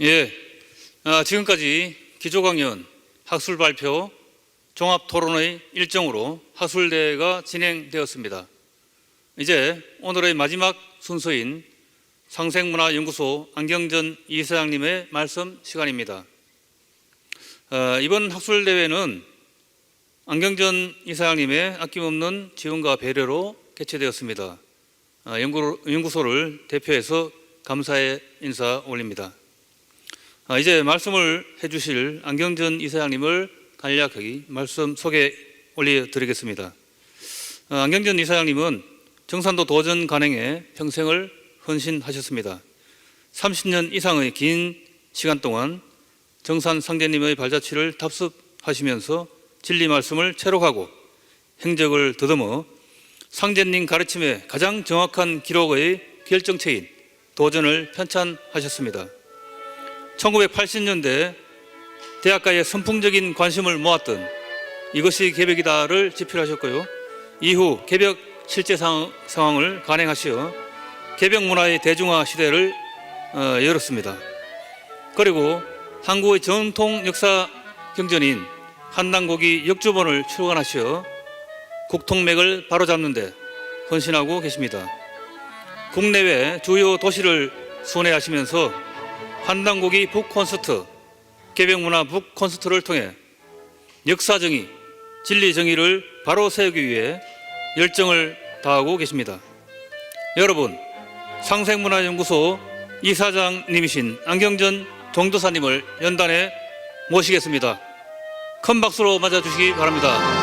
예, 지금까지 기초강연, 학술발표, 종합토론의 일정으로 학술대회가 진행되었습니다. 이제 오늘의 마지막 순서인 상생문화연구소 안경전 이사장님의 말씀 시간입니다. 이번 학술대회는 안경전 이사장님의 아낌없는 지원과 배려로 개최되었습니다. 연구소를 대표해서 감사의 인사 올립니다. 이제 말씀을 해주실 안경전 이사장님을 간략하게 말씀 소개 올려드리겠습니다. 안경전 이사장님은 정산도 도전 간행에 평생을 헌신하셨습니다. 30년 이상의 긴 시간 동안 정산 상제님의 발자취를 답습하시면서 진리 말씀을 채록하고 행적을 더듬어 상제님 가르침에 가장 정확한 기록의 결정체인 도전을 편찬하셨습니다. 1980년대 대학가의 선풍적인 관심을 모았던 이것이 개벽이다를 집필하셨고요. 이후 개벽 실제 상황을 간행하시어 개벽 문화의 대중화 시대를 열었습니다. 그리고 한국의 전통 역사 경전인 한당고기 역주본을 출간하시어 국통맥을 바로잡는 데 헌신하고 계십니다. 국내외 주요 도시를 순회하시면서 한당고기 북콘서트, 개벽문화 북콘서트를 통해 역사정의, 진리정의를 바로 세우기 위해 열정을 다하고 계십니다. 여러분, 상생문화연구소 이사장님이신 안경전 종도사님을 연단에 모시겠습니다. 큰 박수로 맞아주시기 바랍니다.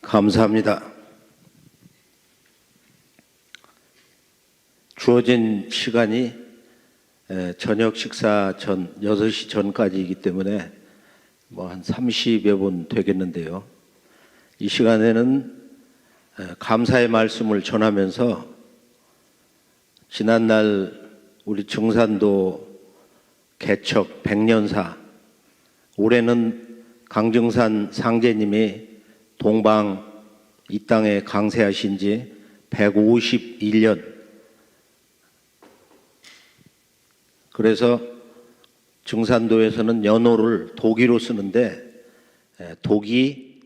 감사합니다. 주어진 시간이 저녁 식사 전 6시 전까지이기 때문에 한 30여 분 되겠는데요. 이 시간에는 감사의 말씀을 전하면서 지난날 우리 증산도 개척 100년사, 올해는 강정산 상제님이 동방 이 땅에 강세하신 지 151년. 그래서 증산도에서는 연호를 도기로 쓰는데 도기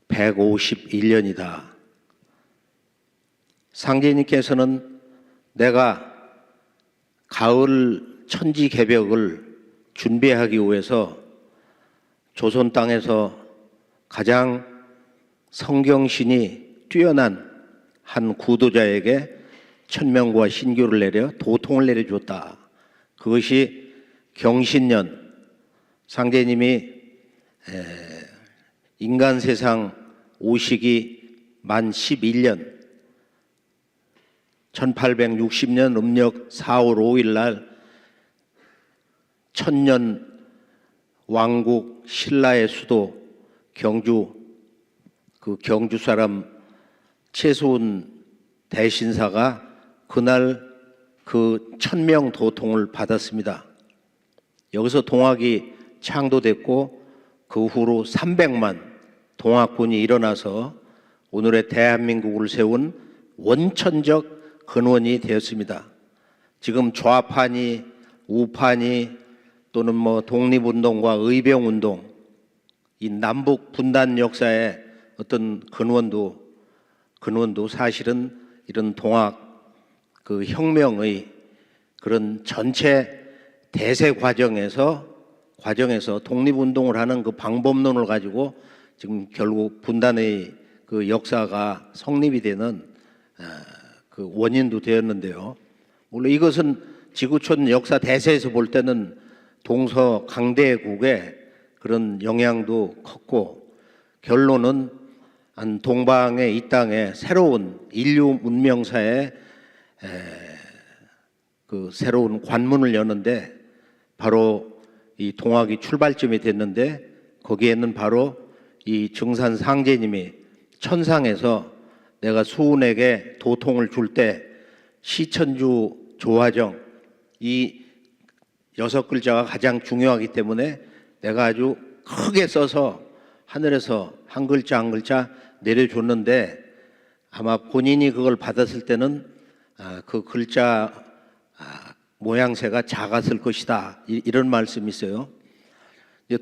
151년이다. 상제님께서는 내가 가을 천지 개벽을 준비하기 위해서 조선 땅에서 가장 성경신이 뛰어난 한 구도자에게 천명과 신교를 내려 도통을 내려줬다. 그것이 경신년, 상제님이 인간 세상 오시기 만 11년 1860년 음력 4월 5일 날 천년 왕국 신라의 수도 경주, 그 경주 사람 최소은 대신사가 그날 그 천명 도통을 받았습니다. 여기서 동학이 창도됐고 그 후로 300만 동학군이 일어나서 오늘의 대한민국을 세운 원천적 근원이 되었습니다. 지금 좌파니 우파니 또는 독립운동과 의병운동, 이 남북 분단 역사의 어떤 근원도 사실은 이런 동학 그 혁명의 그런 전체 대세 과정에서 독립운동을 하는 그 방법론을 가지고 지금 결국 분단의 그 역사가 성립이 되는 그 원인도 되었는데요. 물론 이것은 지구촌 역사 대세에서 볼 때는 동서강대국의 그런 영향도 컸고, 결론은 한 동방의 이 땅에 새로운 인류 문명사에 그 새로운 관문을 여는데 바로 이 동학이 출발점이 됐는데, 거기에는 바로 이 증산 상제님이 천상에서 내가 수훈에게 도통을 줄 때 시천주 조화정 이 6글자가 가장 중요하기 때문에 내가 아주 크게 써서 하늘에서 한 글자 한 글자 내려줬는데 아마 본인이 그걸 받았을 때는 그 글자 모양새가 작았을 것이다 이런 말씀이 있어요.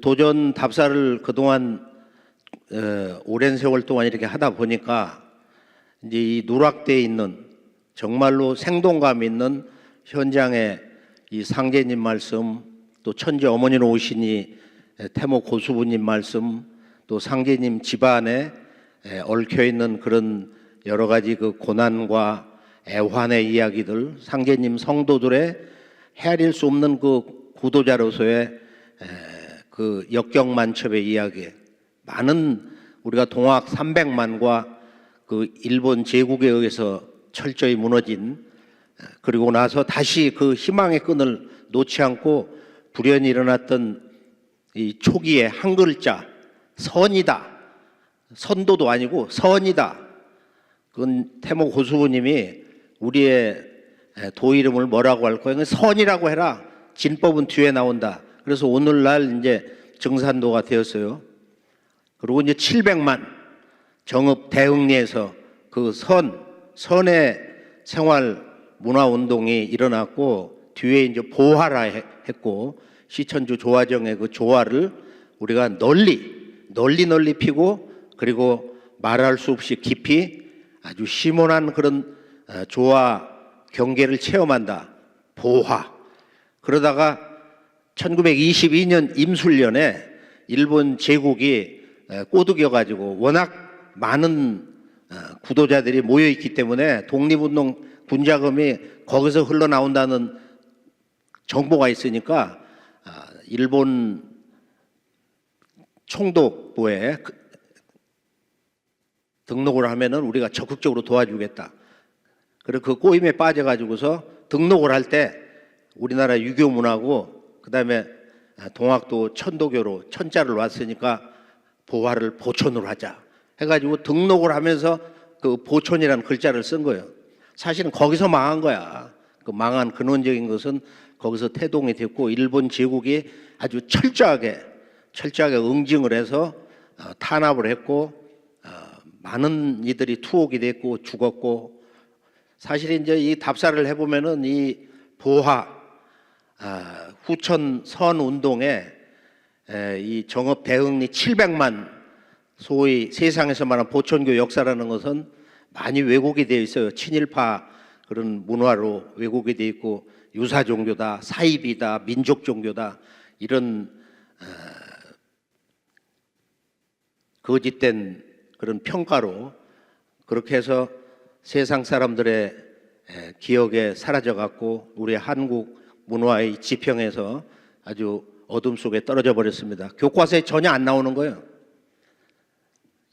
도전 답사를 그동안 오랜 세월 동안 이렇게 하다 보니까 이제 이 누락되어 있는 정말로 생동감 있는 현장에 이 상제님 말씀, 또 천지 어머니로 오시니 태모 고수부님 말씀, 또 상제님 집안에 얽혀 있는 그런 여러 가지 그 고난과 애환의 이야기들, 상제님 성도들의 헤아릴 수 없는 그 구도자로서의 그 역경만첩의 이야기, 많은 우리가 동학 300만과 그 일본 제국에 의해서 철저히 무너진, 그리고 나서 다시 그 희망의 끈을 놓지 않고 불현이 일어났던 이 초기의 한 글자 선이다, 선도도 아니고 선이다. 그건 태모 고수부님이 우리의 도 이름을 뭐라고 할 거예요? 선이라고 해라. 진법은 뒤에 나온다. 그래서 오늘날 이제 정산도가 되었어요. 그리고 이제 700만 정읍 대흥리에서 그 선의 생활 문화 운동이 일어났고 뒤에 이제 보화라 했고 시천주 조화정의 그 조화를 우리가 널리 피고 그리고 말할 수 없이 깊이 아주 심오한 그런 조화 경계를 체험한다. 보화. 그러다가 1922년 임술년에 일본 제국이 꼬드겨 가지고 워낙 많은 구도자들이 모여 있기 때문에 독립운동 군자금이 거기서 흘러나온다는 정보가 있으니까 일본 총독부에 등록을 하면은 우리가 적극적으로 도와주겠다. 그리고 그 꼬임에 빠져가지고서 등록을 할 때 우리나라 유교 문화고 그다음에 동학도 천도교로 천자를 왔으니까 보화를 보촌으로 하자 해가지고 등록을 하면서 그 보촌이라는 글자를 쓴 거예요. 사실은 거기서 망한 거야. 그 망한 근원적인 것은 거기서 태동이 됐고 일본 제국이 아주 철저하게 응징을 해서 탄압을 했고 많은 이들이 투옥이 됐고 죽었고 사실 이제 이 답사를 해보면은 이 보화 후천 선 운동에 이 정읍 대흥리 700만 소위 세상에서 말하는 보천교 역사라는 것은 많이 왜곡이 되어 있어요. 친일파 그런 문화로 왜곡이 되어 있고 유사 종교다, 사입이다, 민족 종교다 이런 거짓된 그런 평가로 그렇게 해서 세상 사람들의 기억에 사라져갖고 우리 한국 문화의 지평에서 아주 어둠 속에 떨어져 버렸습니다. 교과서에 전혀 안 나오는 거예요.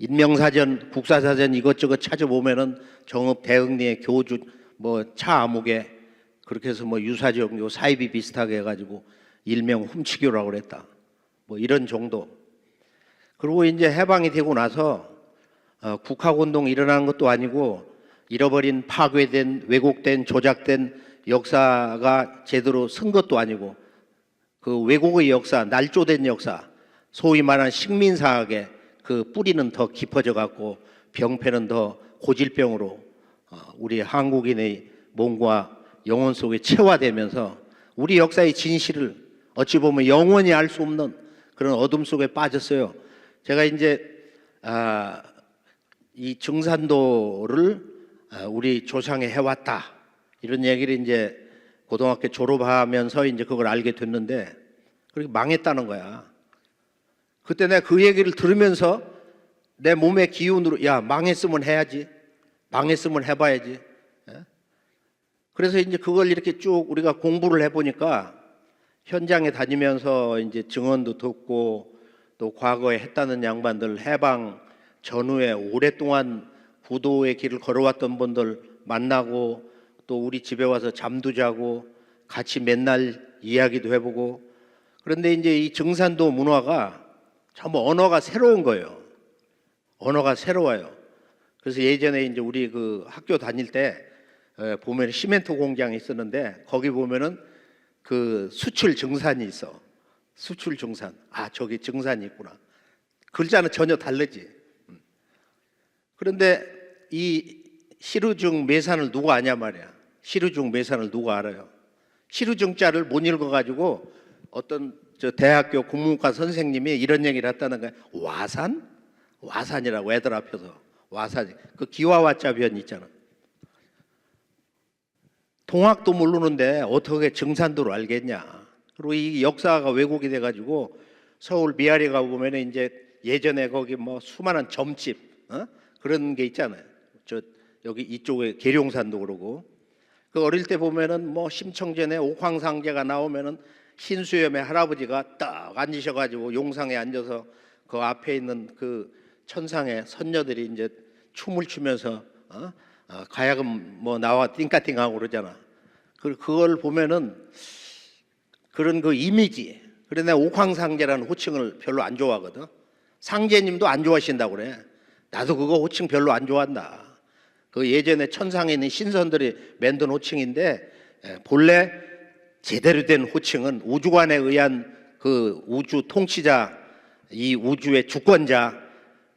인명사전, 국사사전 이것저것 찾아보면은 정읍 대흥리의 교주 뭐 차아무개 그렇게 해서 뭐 유사종교 사입이 비슷하게 해가지고 일명 훔치교라고 그랬다. 뭐 이런 정도. 그리고 이제 해방이 되고 나서 국학운동 일어나는 것도 아니고 잃어버린 파괴된 왜곡된 조작된 역사가 제대로 쓴 것도 아니고 그 왜곡의 역사, 날조된 역사, 소위 말하는 식민사학의 그 뿌리는 더 깊어져 갖고 병폐는 더 고질병으로 우리 한국인의 몸과 영혼 속에 체화되면서 우리 역사의 진실을 어찌 보면 영원히 알 수 없는 그런 어둠 속에 빠졌어요. 제가 이제 이 증산도를 우리 조상이 해왔다 이런 얘기를 이제 고등학교 졸업하면서 이제 그걸 알게 됐는데 그렇게 망했다는 거야. 그때 내가 그 얘기를 들으면서 내 몸의 기운으로 야 망했으면 해야지, 망했으면 해봐야지. 그래서 이제 그걸 이렇게 쭉 우리가 공부를 해보니까 현장에 다니면서 이제 증언도 듣고 또 과거에 했다는 양반들 해방 전후에 오랫동안 구도의 길을 걸어왔던 분들 만나고 또 우리 집에 와서 잠도 자고 같이 맨날 이야기도 해보고 그런데 이제 이 증산도 문화가 전부 언어가 새로운 거예요. 언어가 새로워요. 그래서 예전에 이제 우리 그 학교 다닐 때 보면 시멘트 공장이 있었는데 거기 보면은 그 수출 증산이 있어. 수출 증산. 아, 저기 증산이 있구나. 글자는 전혀 다르지. 그런데 이 시루증 매산을 누가 아냐 말이야. 시루증 매산을 누가 알아요? 시루증자를 못 읽어가지고 어떤 저 대학교 국문과 선생님이 이런 얘기를 했다는 거야. 와산? 와산이라고 애들 앞에서. 와산. 그 기와와자 변 있잖아. 동학도 모르는데 어떻게 증산도를 알겠냐. 그리고 이 역사가 왜곡이 돼가지고 서울 미아리 가 보면 이제 예전에 거기 뭐 수많은 점집 그런 게 있잖아요. 저 여기 이쪽에 계룡산도 그러고 그 어릴 때 보면은 뭐 심청전에 옥황상제가 나오면은 신수염의 할아버지가 딱 앉으셔가지고 용상에 앉아서 그 앞에 있는 그 천상의 선녀들이 이제 춤을 추면서 가야금 뭐 나와 띵까띵하고 그러잖아. 그걸 보면은 그런 그 이미지. 그래 내가 옥황상제라는 호칭을 별로 안 좋아하거든. 상제님도 안 좋아하신다고 그래. 나도 그거 호칭 별로 안 좋아한다. 그 예전에 천상에 있는 신선들이 만든 호칭인데 본래 제대로 된 호칭은 우주관에 의한 그 우주 통치자, 이 우주의 주권자,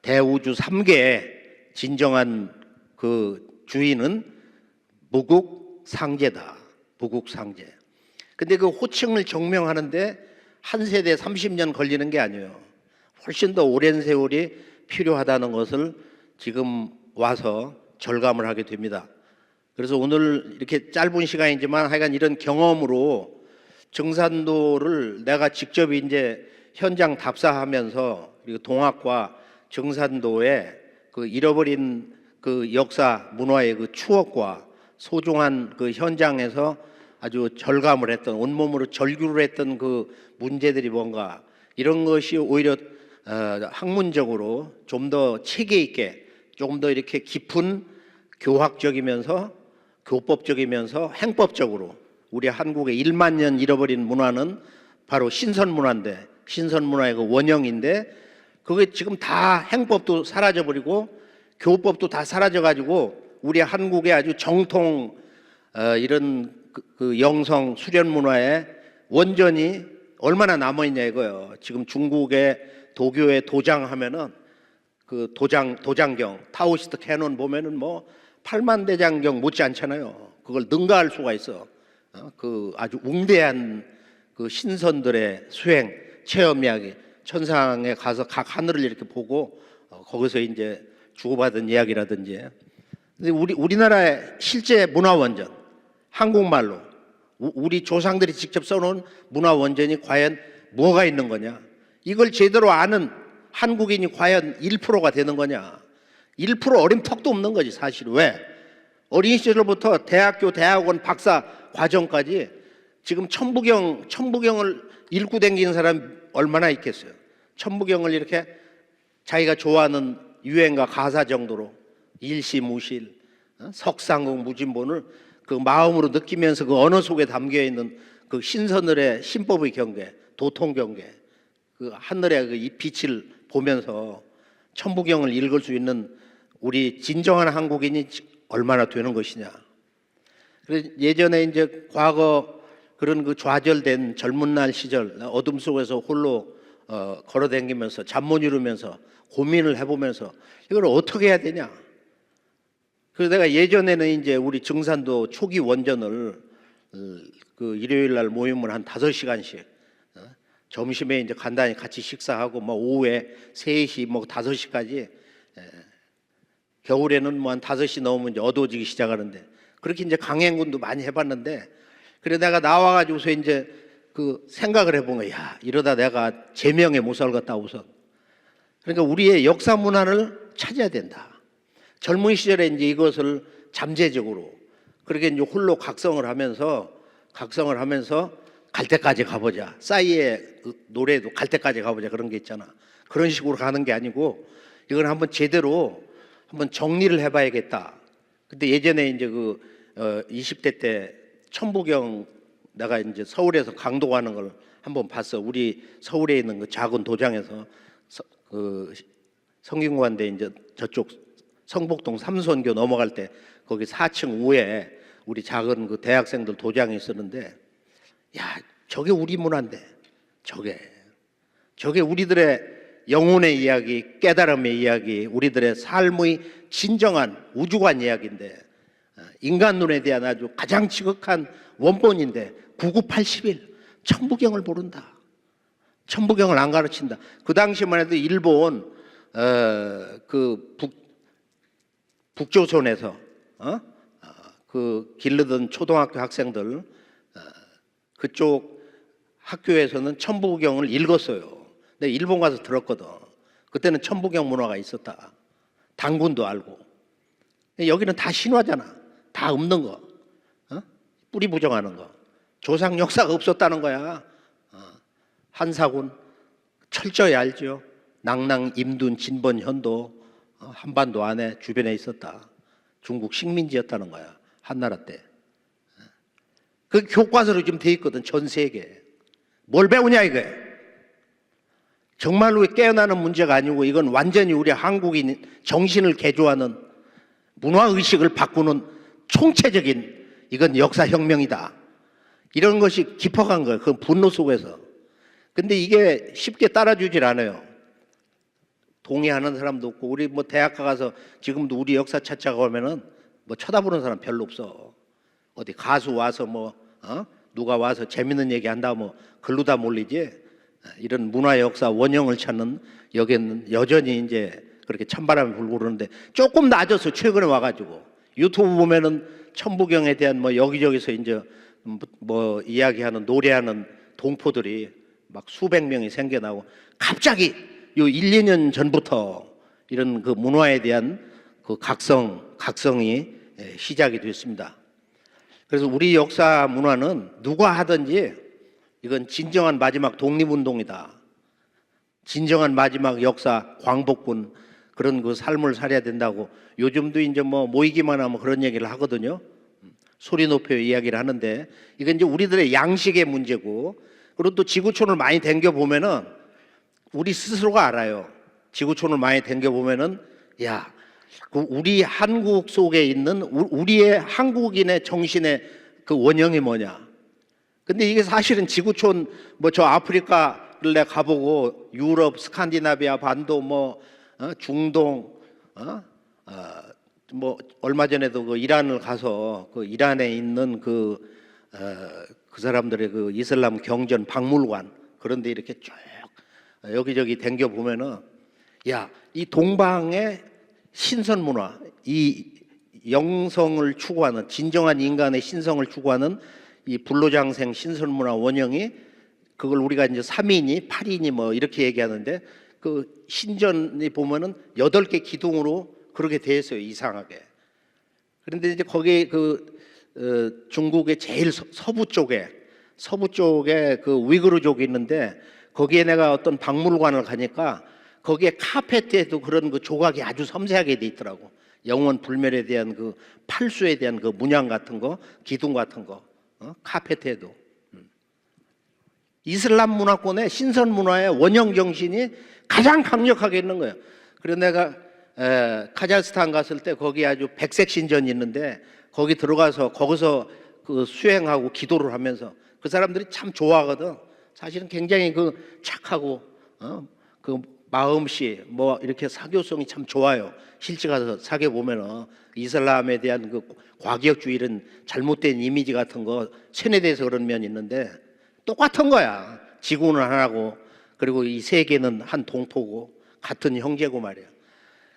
대우주 3개의 진정한 그 주인은 무국상제다. 무국상제. 근데 그 호칭을 정명하는데 한 세대 30년 걸리는 게 아니에요. 훨씬 더 오랜 세월이 필요하다는 것을 지금 와서 절감을 하게 됩니다. 그래서 오늘 이렇게 짧은 시간이지만 하여간 이런 경험으로 증산도를 내가 직접 이제 현장 답사하면서 그리고 동학과 증산도의 그 잃어버린 그 역사 문화의 그 추억과 소중한 그 현장에서 아주 절감을 했던 온몸으로 절규를 했던 그 문제들이 뭔가 이런 것이 오히려 학문적으로 좀 더 체계 있게 조금 더 이렇게 깊은 교학적이면서 교법적이면서 행법적으로 우리 한국의 1만 년 잃어버린 문화는 바로 신선문화인데 신선문화의 그 원형인데 그게 지금 다 행법도 사라져버리고 교법도 다 사라져가지고 우리 한국의 아주 정통 이런 그 영성 수련 문화의 원전이 얼마나 남아있냐 이거예요. 지금 중국의 도교의 도장하면은 그 도장경 타오이스트 캐논 보면은 뭐 8만 대장경 못지 않잖아요. 그걸 능가할 수가 있어. 그 아주 웅대한 그 신선들의 수행 체험 이야기 천상에 가서 각 하늘을 이렇게 보고 거기서 이제 주고받은 이야기라든지. 근데 우리나라의 실제 문화 원전 한국말로 우리 조상들이 직접 써놓은 문화 원전이 과연 뭐가 있는 거냐? 이걸 제대로 아는 한국인이 과연 1%가 되는 거냐? 1% 어린 턱도 없는 거지 사실. 왜? 어린 시절부터 대학교, 대학원, 박사 과정까지 지금 천부경을 읽고 다니는 사람 얼마나 있겠어요? 천부경을 이렇게 자기가 좋아하는 유행가 가사 정도로 일시무실, 석상국 무진본을 그 마음으로 느끼면서 그 언어 속에 담겨 있는 그 신선들의 신법의 경계, 도통 경계, 그 하늘의 그 이 빛을 보면서 천부경을 읽을 수 있는 우리 진정한 한국인이 얼마나 되는 것이냐. 그래서 예전에 이제 과거 그런 그 좌절된 젊은 날 시절 어둠 속에서 홀로 걸어다니면서 잠 못 이루면서 고민을 해보면서 이걸 어떻게 해야 되냐. 그래서 내가 예전에는 이제 우리 증산도 초기 원전을 그 일요일 날 모임을 한 5시간씩 점심에 이제 간단히 같이 식사하고 뭐 오후에 3시 뭐 5시까지 겨울에는 뭐 한 5시 넘으면 이제 어두워지기 시작하는데 그렇게 이제 강행군도 많이 해봤는데 그래 내가 나와가지고서 이제 그 생각을 해본 거야. 야, 이러다 내가 제명에 못 살겠다 우선. 그러니까 우리의 역사 문화를 찾아야 된다. 젊은 시절에 이제 이것을 잠재적으로 그렇게 이제 홀로 각성을 하면서 갈 때까지 가보자. 싸이의 그 노래도 갈 때까지 가보자 그런 게 있잖아. 그런 식으로 가는 게 아니고 이걸 한번 제대로 한번 정리를 해봐야겠다. 근데 예전에 이제 그 20대 때 천부경 내가 이제 서울에서 강도 가는 걸 한번 봤어. 우리 서울에 있는 그 작은 도장에서 그 성균관대 이제 저쪽 성북동 삼선교 넘어갈 때 거기 4층 우에 우리 작은 그 대학생들 도장이 있었는데, 야, 저게 우리 문화인데, 저게 우리들의 영혼의 이야기, 깨달음의 이야기, 우리들의 삶의 진정한 우주관 이야기인데, 인간 눈에 대한 아주 가장 지극한 원본인데 9981 천부경을 모른다. 천부경을 안 가르친다. 그 당시만 해도 일본 그 북조선에서 그 길르던 초등학교 학생들 그쪽 학교에서는 천부경을 읽었어요. 내가 일본 가서 들었거든. 그때는 천부경 문화가 있었다. 단군도 알고. 여기는 다 신화잖아. 다 없는 거. 뿌리 부정하는 거. 조상 역사가 없었다는 거야. 한사군 철저히 알죠. 낭랑, 임둔, 진번, 현도 한반도 안에 주변에 있었다. 중국 식민지였다는 거야. 한나라 때. 그 교과서로 지금 돼 있거든. 전 세계에. 뭘 배우냐 이거야. 정말로 깨어나는 문제가 아니고 이건 완전히 우리 한국인 정신을 개조하는 문화의식을 바꾸는 총체적인 이건 역사혁명이다. 이런 것이 깊어간 거예요. 그 분노 속에서. 근데 이게 쉽게 따라주질 않아요. 동의하는 사람도 없고, 우리 뭐 대학 가서 지금도 우리 역사 찾자고 하면은 뭐 쳐다보는 사람 별로 없어. 어디 가수 와서 누가 와서 재밌는 얘기 한다 뭐 글로 다 몰리지. 이런 문화 역사 원형을 찾는 여기는 여전히 이제 그렇게 찬바람이 불고 그러는데 조금 낮아서 최근에 와가지고 유튜브 보면은 천부경에 대한 뭐 여기저기서 이제 뭐 이야기하는 노래하는 동포들이 막 수백 명이 생겨나고 갑자기 요 1, 2년 전부터 이런 그 문화에 대한 그 각성이 시작이 됐습니다. 그래서 우리 역사 문화는 누가 하든지 이건 진정한 마지막 독립운동이다. 진정한 마지막 역사 광복군 그런 그 삶을 살아야 된다고 요즘도 이제 뭐 모이기만 하면 그런 얘기를 하거든요. 소리 높여 이야기를 하는데 이건 이제 우리들의 양식의 문제고 그리고 또 지구촌을 많이 댕겨 보면은 우리 스스로가 알아요. 지구촌을 많이 댕겨 보면은 야, 그 우리 한국 속에 있는 우리의 한국인의 정신의 그 원형이 뭐냐? 근데 이게 사실은 지구촌 뭐 저 아프리카를 내가 가보고 유럽, 스칸디나비아 반도 뭐 중동 뭐 얼마 전에도 그 이란을 가서 그 이란에 있는 그 사람들의 그 이슬람 경전 박물관 그런데 이렇게 쭉 여기저기 댕겨 보면은 야, 이 동방의 신선 문화, 이 영성을 추구하는 진정한 인간의 신성을 추구하는 이 불로장생 신선 문화 원형이 그걸 우리가 이제 3인이 8인이 뭐 이렇게 얘기하는데 그 신전이 보면은 8개 기둥으로 그렇게 돼 있어요. 이상하게. 그런데 이제 거기 그 중국의 제일 서부 쪽에 그 위구르족이 있는데 거기에 내가 어떤 박물관을 가니까 거기에 카페트에도 그런 그 조각이 아주 섬세하게 돼 있더라고. 영원 불멸에 대한 그 팔수에 대한 그 문양 같은 거, 기둥 같은 거, 카페트에도. 이슬람 문화권의 신선 문화의 원형 정신이 가장 강력하게 있는 거예요. 그래서 내가 카자흐스탄 갔을 때 거기 아주 백색 신전이 있는데 거기 들어가서 거기서 그 수행하고 기도를 하면서 그 사람들이 참 좋아하거든. 사실은 굉장히 그 착하고 그 마음씨 뭐 이렇게 사교성이 참 좋아요. 실제 가서 사겨 보면은 이슬람에 대한 그 과격주의 이런 잘못된 이미지 같은 거 세뇌돼서 그런 면이 있는데 똑같은 거야. 지구는 하나고 그리고 이 세계는 한 동포고 같은 형제고 말이야.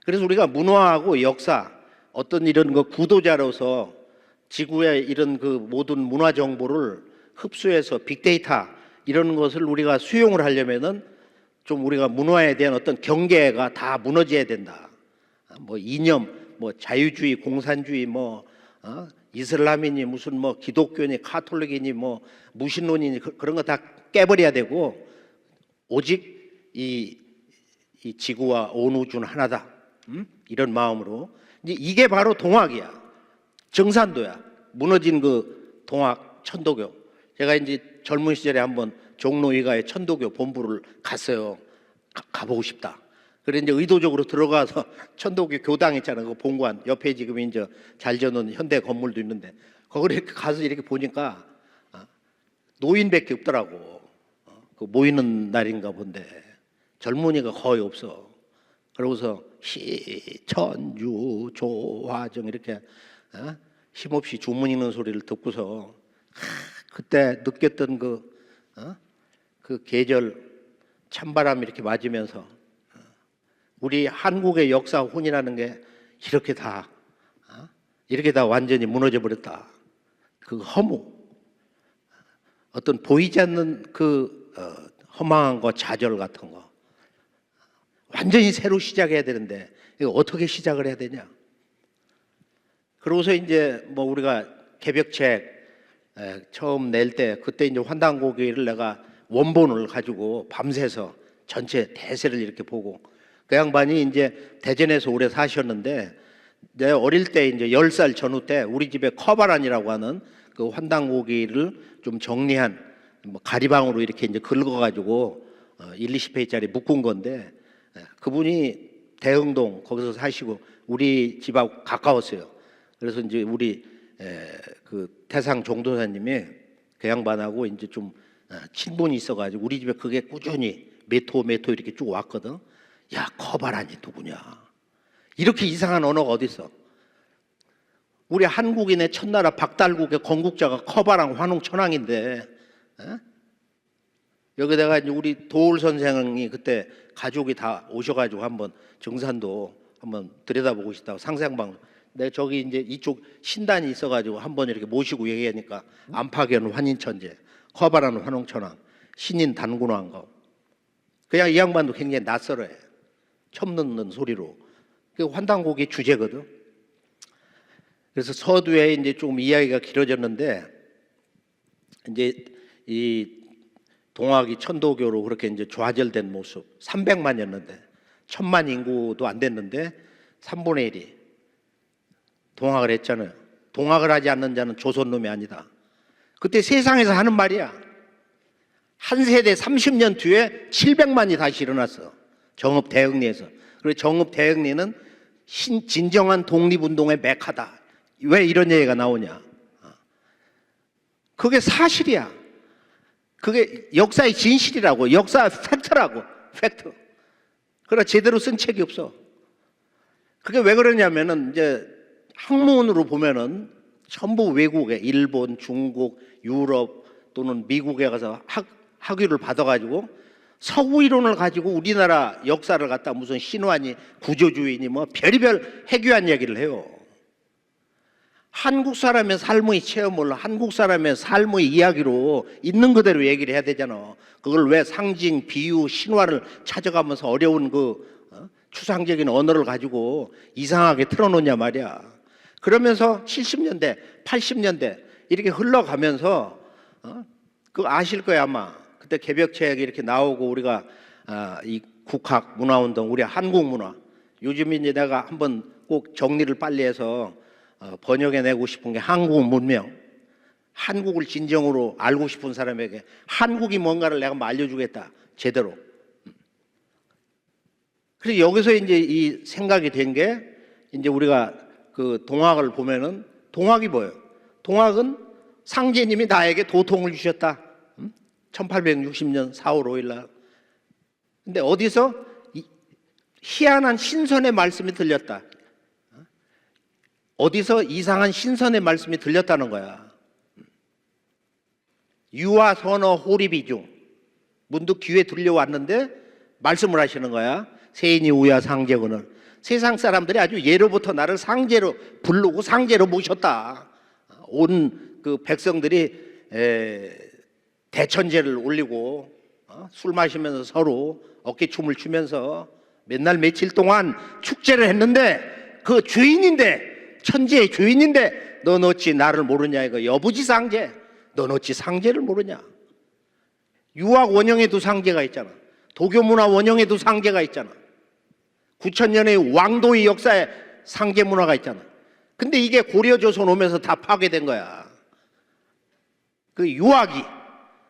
그래서 우리가 문화하고 역사 어떤 이런 그 구도자로서 지구의 이런 그 모든 문화 정보를 흡수해서 빅데이터 이런 것을 우리가 수용을 하려면은 좀 우리가 문화에 대한 어떤 경계가 다 무너져야 된다. 뭐 이념, 뭐 자유주의, 공산주의, 뭐 이슬람이니 무슨 뭐 기독교니 카톨릭이니 뭐 무신론이니 그런 거 다 깨버려야 되고 오직 이 지구와 온 우주는 하나다. 이런 마음으로 이제 이게 바로 동학이야. 정산도야. 무너진 그 동학 천도교. 제가 이제 젊은 시절에 한번 종로이가의 천도교 본부를 갔어요. 가보고 싶다. 그래 이제 의도적으로 들어가서 천도교 교당 있잖아요. 그 본관 옆에 지금 이제 잘 지어놓은 현대 건물도 있는데 거기 이렇게 가서 이렇게 보니까 노인밖에 없더라고. 그 모이는 날인가 본데 젊은이가 거의 없어. 그러고서 시천유 조화정 이렇게 힘없이 주문 읽는 소리를 듣고서 그때 느꼈던 그 계절 찬바람 이렇게 맞으면서 우리 한국의 역사 혼이라는 게 이렇게 다 완전히 무너져 버렸다. 그 허무, 어떤 보이지 않는 그 허망한 거, 좌절 같은 거 완전히 새로 시작해야 되는데 이거 어떻게 시작을 해야 되냐? 그러고서 이제 뭐 우리가 개벽책 처음 낼 때 그때 이제 환단고기를 내가 원본을 가지고 밤새서 전체 대세를 이렇게 보고 그 양반이 이제 대전에서 오래 사셨는데 내 어릴 때 이제 10살 전후 때 우리 집에 커바란이라고 하는 그 환단고기를 좀 정리한 뭐 가리방으로 이렇게 이제 긁어가지고 1, 20페이지짜리 묶은 건데 그분이 대흥동 거기서 사시고 우리 집하고 가까웠어요. 그래서 이제 우리 그 태상 종도사님이 그 양반하고 이제 좀 친분이 있어가지고 우리 집에 그게 꾸준히 메토 이렇게 쭉 왔거든. 야, 커바란이 누구냐? 이렇게 이상한 언어가 어디 있어? 우리 한국인의 첫나라 박달국의 건국자가 커바랑 환웅천왕인데 여기다가 이제 우리 도울 선생이 그때 가족이 다 오셔가지고 한번 정산도 한번 들여다보고 싶다고 상생방 내가 저기 이제 이쪽 신단이 있어가지고 한번 이렇게 모시고 얘기하니까 안팎에는 환인천재, 커바라는 환웅천왕, 신인 단군왕거. 그냥 이 양반도 굉장히 낯설어해. 처음 듣는 소리로. 그 환단곡이 주제거든. 그래서 서두에 이제 조금 이야기가 길어졌는데 이제 이 동학이 천도교로 그렇게 이제 좌절된 모습 300만이었는데 1000만 인구도 안 됐는데 3분의 1이 동학을 했잖아요. 동학을 하지 않는 자는 조선놈이 아니다. 그때 세상에서 하는 말이야. 한 세대 30년 뒤에 700만이 다시 일어났어. 정읍 대흥리에서. 그리고 정읍 대흥리는 진정한 독립운동의 메카다. 왜 이런 얘기가 나오냐? 그게 사실이야. 그게 역사의 진실이라고. 역사 팩트라고. 팩트. 그러나 제대로 쓴 책이 없어. 그게 왜 그러냐면은 이제 학문으로 보면은 전부 외국에 일본, 중국, 유럽 또는 미국에 가서 학위를 받아가지고 서구 이론을 가지고 우리나라 역사를 갖다 무슨 신화니 구조주의니 뭐 별의별 해괴한 얘기를 해요. 한국 사람의 삶의 체험을 한국 사람의 삶의 이야기로 있는 그대로 얘기를 해야 되잖아. 그걸 왜 상징, 비유, 신화를 찾아가면서 어려운 추상적인 언어를 가지고 이상하게 틀어놓냐 말이야. 그러면서 70년대, 80년대 이렇게 흘러가면서 그거 아실 거야 아마. 그때 개벽책이 이렇게 나오고 우리가 이 국학 문화운동, 우리 한국 문화 요즘 이제 내가 한번 꼭 정리를 빨리 해서 번역해내고 싶은 게 한국 문명, 한국을 진정으로 알고 싶은 사람에게 한국이 뭔가를 내가 한번 알려주겠다 제대로. 그래서 여기서 이제 이 생각이 된 게 이제 우리가 그 동학을 보면은 동학이 뭐예요? 동학은 상제님이 나에게 도통을 주셨다. 1860년 4월 5일 날. 근데 어디서 희한한 신선의 말씀이 들렸다. 어디서 이상한 신선의 말씀이 들렸다는 거야. 유아 선어 호리비중. 문득 귀에 들려왔는데 말씀을 하시는 거야. 세인이 우야 상제군을. 세상 사람들이 아주 예로부터 나를 상제로 부르고 상제로 모셨다. 온 그 백성들이 대천제를 올리고 술 마시면서 서로 어깨춤을 추면서 맨날 며칠 동안 축제를 했는데 그 주인인데 천지의 주인인데 넌 어찌 나를 모르냐 이거. 여부지 상제. 넌 어찌 상제를 모르냐. 유학 원형에도 상제가 있잖아. 도교문화 원형에도 상제가 있잖아. 9,000년의 왕도의 역사에 상제 문화가 있잖아. 근데 이게 고려조선 오면서 다 파괴된 거야. 그 유학이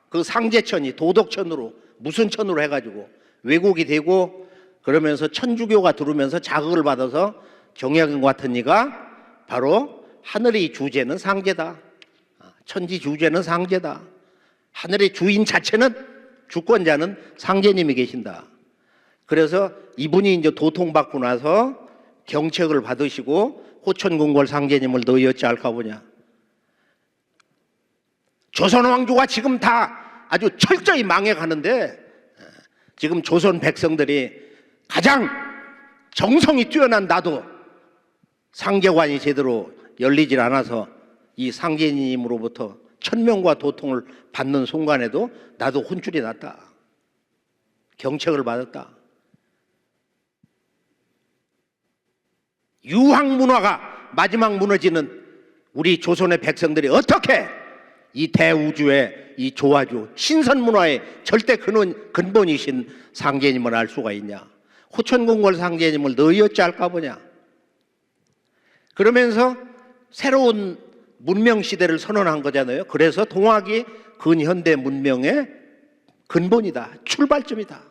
그 상제천이 도덕천으로 무슨 천으로 해가지고 왜곡이 되고 그러면서 천주교가 들어오면서 자극을 받아서 정약용 같은 이가 바로 하늘의 주제는 상제다. 천지주제는 상제다. 하늘의 주인 자체는, 주권자는 상제님이 계신다. 그래서 이분이 이제 도통받고 나서 경책을 받으시고 호천궁궐 상제님을 너희 어찌 알까 보냐. 조선 왕조가 지금 다 아주 철저히 망해가는데 지금 조선 백성들이 가장 정성이 뛰어난 나도 상제관이 제대로 열리질 않아서 이 상제님으로부터 천명과 도통을 받는 순간에도 나도 혼쭐이 났다. 경책을 받았다. 유황문화가 마지막 무너지는 우리 조선의 백성들이 어떻게 이 대우주의 이 조화주 신선문화의 절대 근본이신 상제님을 알 수가 있냐. 호천궁궐 상제님을 너희 어찌 알까 보냐. 그러면서 새로운 문명시대를 선언한 거잖아요. 그래서 동학이 근현대 문명의 근본이다. 출발점이다.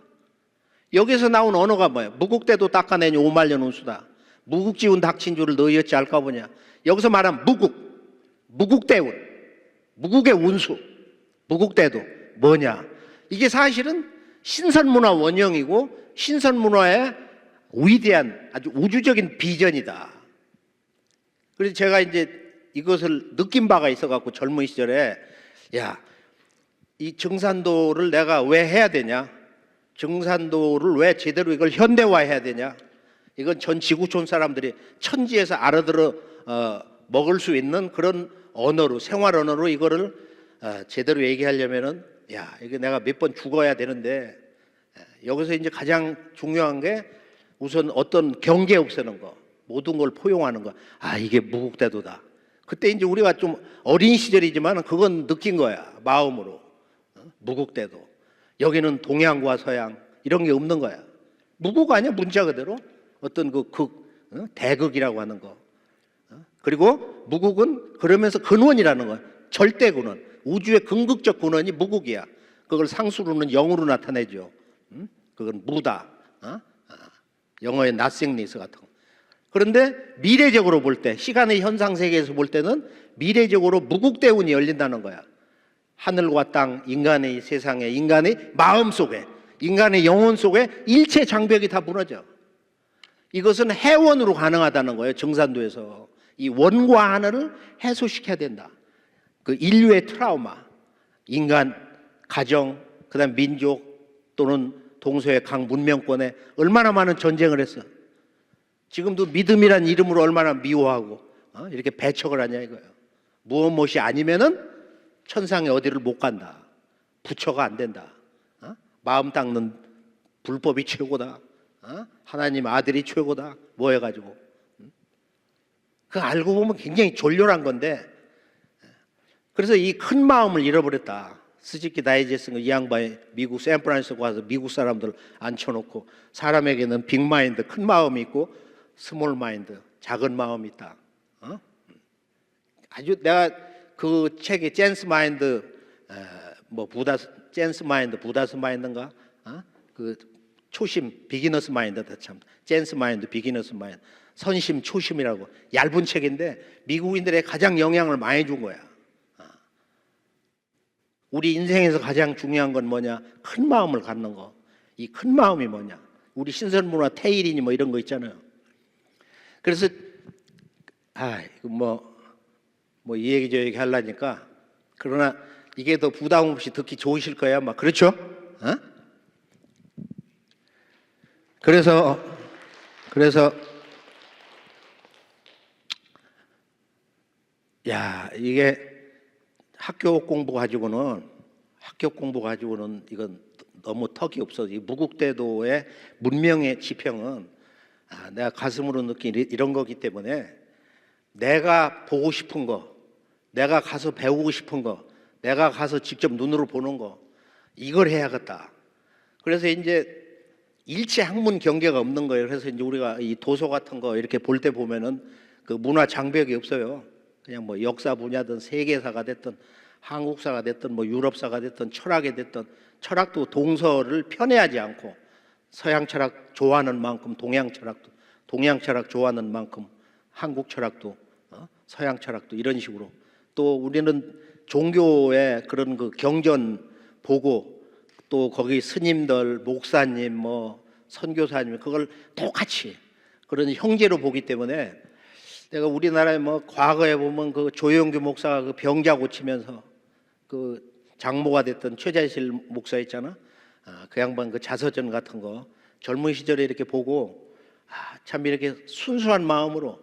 여기서 나온 언어가 뭐예요? 무국대도 닦아내니 오말년 운수다. 무국지운 닥친 줄을 너희 어찌 알까 보냐. 여기서 말한 무국대운, 무국의 운수, 무국대도 뭐냐. 이게 사실은 신선문화 원형이고 신선문화의 위대한 아주 우주적인 비전이다. 그래서 제가 이제 이것을 느낀 바가 있어갖고 젊은 시절에 야, 이 증산도를 내가 왜 해야 되냐? 증산도를 왜 제대로 이걸 현대화해야 되냐? 이건 전 지구촌 사람들이 천지에서 알아들어 먹을 수 있는 그런 언어로, 생활 언어로 이거를 제대로 얘기하려면은 야, 이게 내가 몇 번 죽어야 되는데 여기서 이제 가장 중요한 게 우선 어떤 경계 없애는 거, 모든 걸 포용하는 거. 아, 이게 무국대도다. 그때 이제 우리가 좀 어린 시절이지만 그건 느낀 거야, 마음으로. 무국대도. 여기는 동양과 서양 이런 게 없는 거야. 무국 아니야, 문자 그대로. 어떤 그 대극이라고 하는 거. 그리고 무국은 그러면서 근원이라는 거야. 절대 근원. 우주의 궁극적 근원이 무국이야. 그걸 상수로는 영으로 나타내죠. 그건 무다. 영어의 nothingness 같은 거. 그런데 미래적으로 볼 때, 시간의 현상 세계에서 볼 때는 미래적으로 무국대운이 열린다는 거야. 하늘과 땅, 인간의 세상에, 인간의 마음 속에, 인간의 영혼 속에 일체 장벽이 다 무너져. 이것은 해원으로 가능하다는 거예요. 증산도에서 이 원과 하늘을 해소시켜야 된다. 그 인류의 트라우마, 인간, 가정, 그다음 민족 또는 동서의 각 문명권에 얼마나 많은 전쟁을 했어. 지금도 믿음이란 이름으로 얼마나 미워하고 이렇게 배척을 하냐 이거예요. 무엇이 아니면은 천상에 어디를 못 간다. 부처가 안 된다. 마음 닦는 불법이 최고다. 하나님 아들이 최고다. 뭐 해가지고. 그 알고 보면 굉장히 졸렬한 건데, 그래서 이 큰 마음을 잃어버렸다. 스즈키 다이제스는 이 양반이 미국 샌프란시스코 가서 미국 사람들 앉혀놓고 사람에게는 빅마인드, 큰 마음이 있고 스몰 마인드, 작은 마음이 있다. 아주 내가 그 책이 젠스 마인드, 뭐 젠스 마인드, 부다스 마인드인가? 그 초심, 비기너스 마인드다 참. 젠스 마인드, 비기너스 마인드. 선심, 초심이라고 얇은 책인데 미국인들의 가장 영향을 많이 준 거야. 우리 인생에서 가장 중요한 건 뭐냐? 큰 마음을 갖는 거. 이 큰 마음이 뭐냐? 우리 신선문화 테일이니 뭐 이런 거 있잖아요. 그래서 뭐 이 얘기 저 얘기 하려니까, 그러나 이게 더 부담 없이 듣기 좋으실 거야, 막. 그렇죠? 그래서 야, 이게 학교 공부 가지고는 이건 너무 턱이 없어. 이 무국대도의 문명의 지평은 내가 가슴으로 느낀 이런 거기 때문에 내가 보고 싶은 거, 내가 가서 배우고 싶은 거, 내가 가서 직접 눈으로 보는 거, 이걸 해야겠다. 그래서 이제 일체 학문 경계가 없는 거예요. 그래서 이제 우리가 이 도서 같은 거 이렇게 볼 때 보면은 그 문화 장벽이 없어요. 그냥 뭐 역사 분야든 세계사가 됐든 한국사가 됐든 뭐 유럽사가 됐든 철학이 됐든, 철학도 동서를 편애하지 않고 서양 철학 좋아하는 만큼 동양 철학 좋아하는 만큼 한국 철학도 서양 철학도 이런 식으로. 또 우리는 종교의 그런 그 경전 보고 또 거기 스님들, 목사님, 뭐 선교사님 그걸 똑같이 그런 형제로 보기 때문에 내가 우리나라에 뭐 과거에 보면 그 조영규 목사가 그 병자 고치면서 그 장모가 됐던 최자실 목사 있잖아. 그 양반 그 자서전 같은 거 젊은 시절에 이렇게 보고 참 이렇게 순수한 마음으로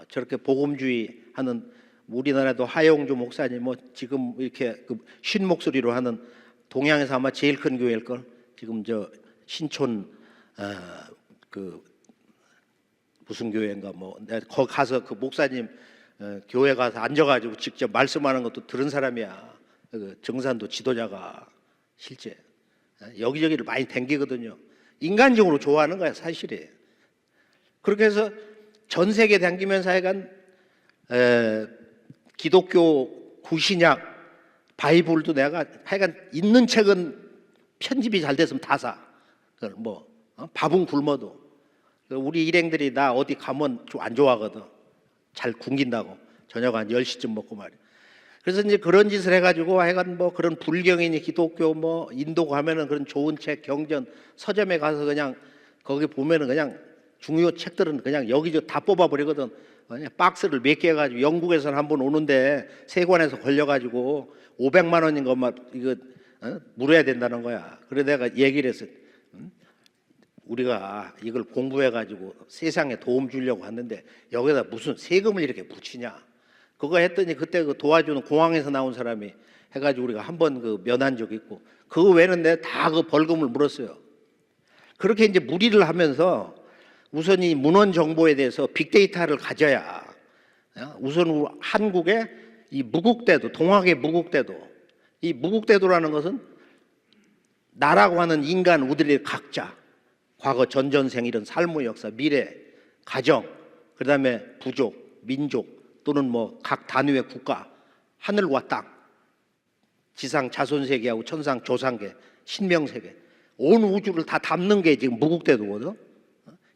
저렇게 복음주의 하는 우리나라도 하영주 목사님 뭐 지금 이렇게 그 쉰 목소리로 하는 동양에서 아마 제일 큰 교회일 걸. 지금 저 신촌 그 무슨 교회인가 뭐 내가 거기 가서 그 목사님 교회 가서 앉아가지고 직접 말씀하는 것도 들은 사람이야. 그 정산도 지도자가 실제 여기저기를 많이 댕기거든요. 인간적으로 좋아하는 거야 사실이. 그렇게 해서 전 세계 댕기면서 하여간 기독교 구신약 바이블도 내가 하여간 있는 책은 편집이 잘 됐으면 다 사. 그걸 뭐 밥은 굶어도 우리 일행들이 나 어디 가면 좀 안 좋아하거든. 잘 굶긴다고 저녁 한 10시쯤 먹고 말이야. 그래서 이제 그런 짓을 해가지고 하여간 뭐 그런 불경이니 기독교 뭐 인도 가면은 그런 좋은 책 경전 서점에 가서 그냥 거기 보면은 그냥 중요 책들은 그냥 여기저기 다 뽑아버리거든. 그냥 박스를 몇 개 해가지고 영국에서는 한번 오는데 세관에서 걸려가지고 500만 원인 것만 이거 물어야 된다는 거야. 그래 내가 얘기를 했어. 우리가 이걸 공부해가지고 세상에 도움 주려고 하는데 여기다 무슨 세금을 이렇게 붙이냐. 그거 했더니 그때 그 도와주는 공항에서 나온 사람이 해가지고 우리가 한번 그 면한 적이 있고 그거 외에는 내가 다 그 벌금을 물었어요. 그렇게 이제 무리를 하면서 우선 이 문헌 정보에 대해서 빅데이터를 가져야 우선 한국의 이 무국대도 동학의 무국대도 이 무국대도라는 것은 나라고 하는 인간 우리들의 각자 과거 전전생 이런 삶의 역사 미래 가정 그다음에 부족 민족 또는 뭐 각 단위의 국가 하늘과 땅 지상 자손세계하고 천상 조상계 신명세계 온 우주를 다 담는 게 지금 무국대도거든.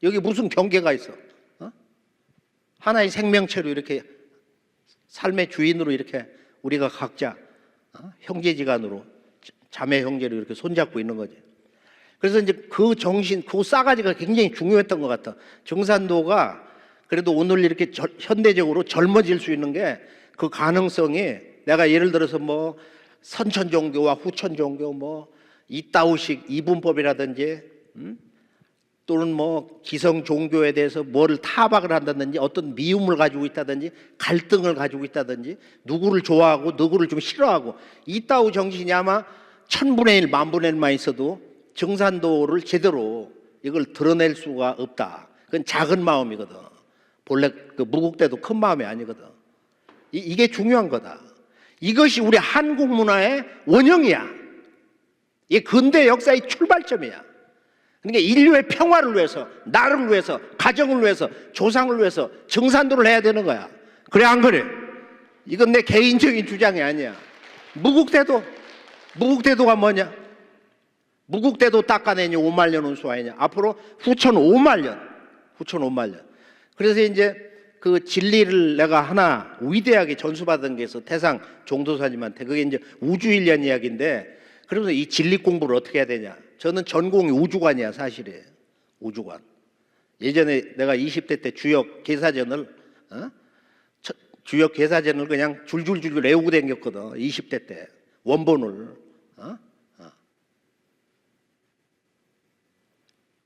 여기 무슨 경계가 있어? 하나의 생명체로 이렇게 삶의 주인으로 이렇게 우리가 각자 형제지간으로 자매 형제로 이렇게 손잡고 있는 거지. 그래서 이제 그 정신, 그 싸가지가 굉장히 중요했던 것 같아. 정산도가 그래도 오늘 이렇게 현대적으로 젊어질 수 있는 게 그 가능성이 내가 예를 들어서 뭐 선천 종교와 후천 종교 뭐 이따우식 이분법이라든지 또는 뭐 기성 종교에 대해서 뭐를 타박을 한다든지 어떤 미움을 가지고 있다든지 갈등을 가지고 있다든지 누구를 좋아하고 누구를 좀 싫어하고 이따우 정신이 아마 1000분의 1, 10,000분의 1만 있어도 정산도를 제대로 이걸 드러낼 수가 없다. 그건 작은 마음이거든. 본래 그 무국대도 큰 마음이 아니거든. 이게 중요한 거다. 이것이 우리 한국 문화의 원형이야. 이게 근대 역사의 출발점이야. 그러니까 인류의 평화를 위해서, 나를 위해서, 가정을 위해서, 조상을 위해서 정산도를 해야 되는 거야. 그래 안 그래? 이건 내 개인적인 주장이 아니야. 무국대도가 뭐냐? 무국대도 닦아내니 5만 년 운수하이냐. 앞으로 후천 5만 년. 그래서 이제 그 진리를 내가 하나 위대하게 전수받은 게 있어. 태상 종도사님한테. 그게 이제 우주일련 이야기인데 그러면서 이 진리 공부를 어떻게 해야 되냐. 저는 전공이 우주관이야 사실이에요. 우주관. 예전에 내가 20대 때 주역 계사전을 그냥 줄줄줄 외우고 다녔거든. 20대 때 원본을.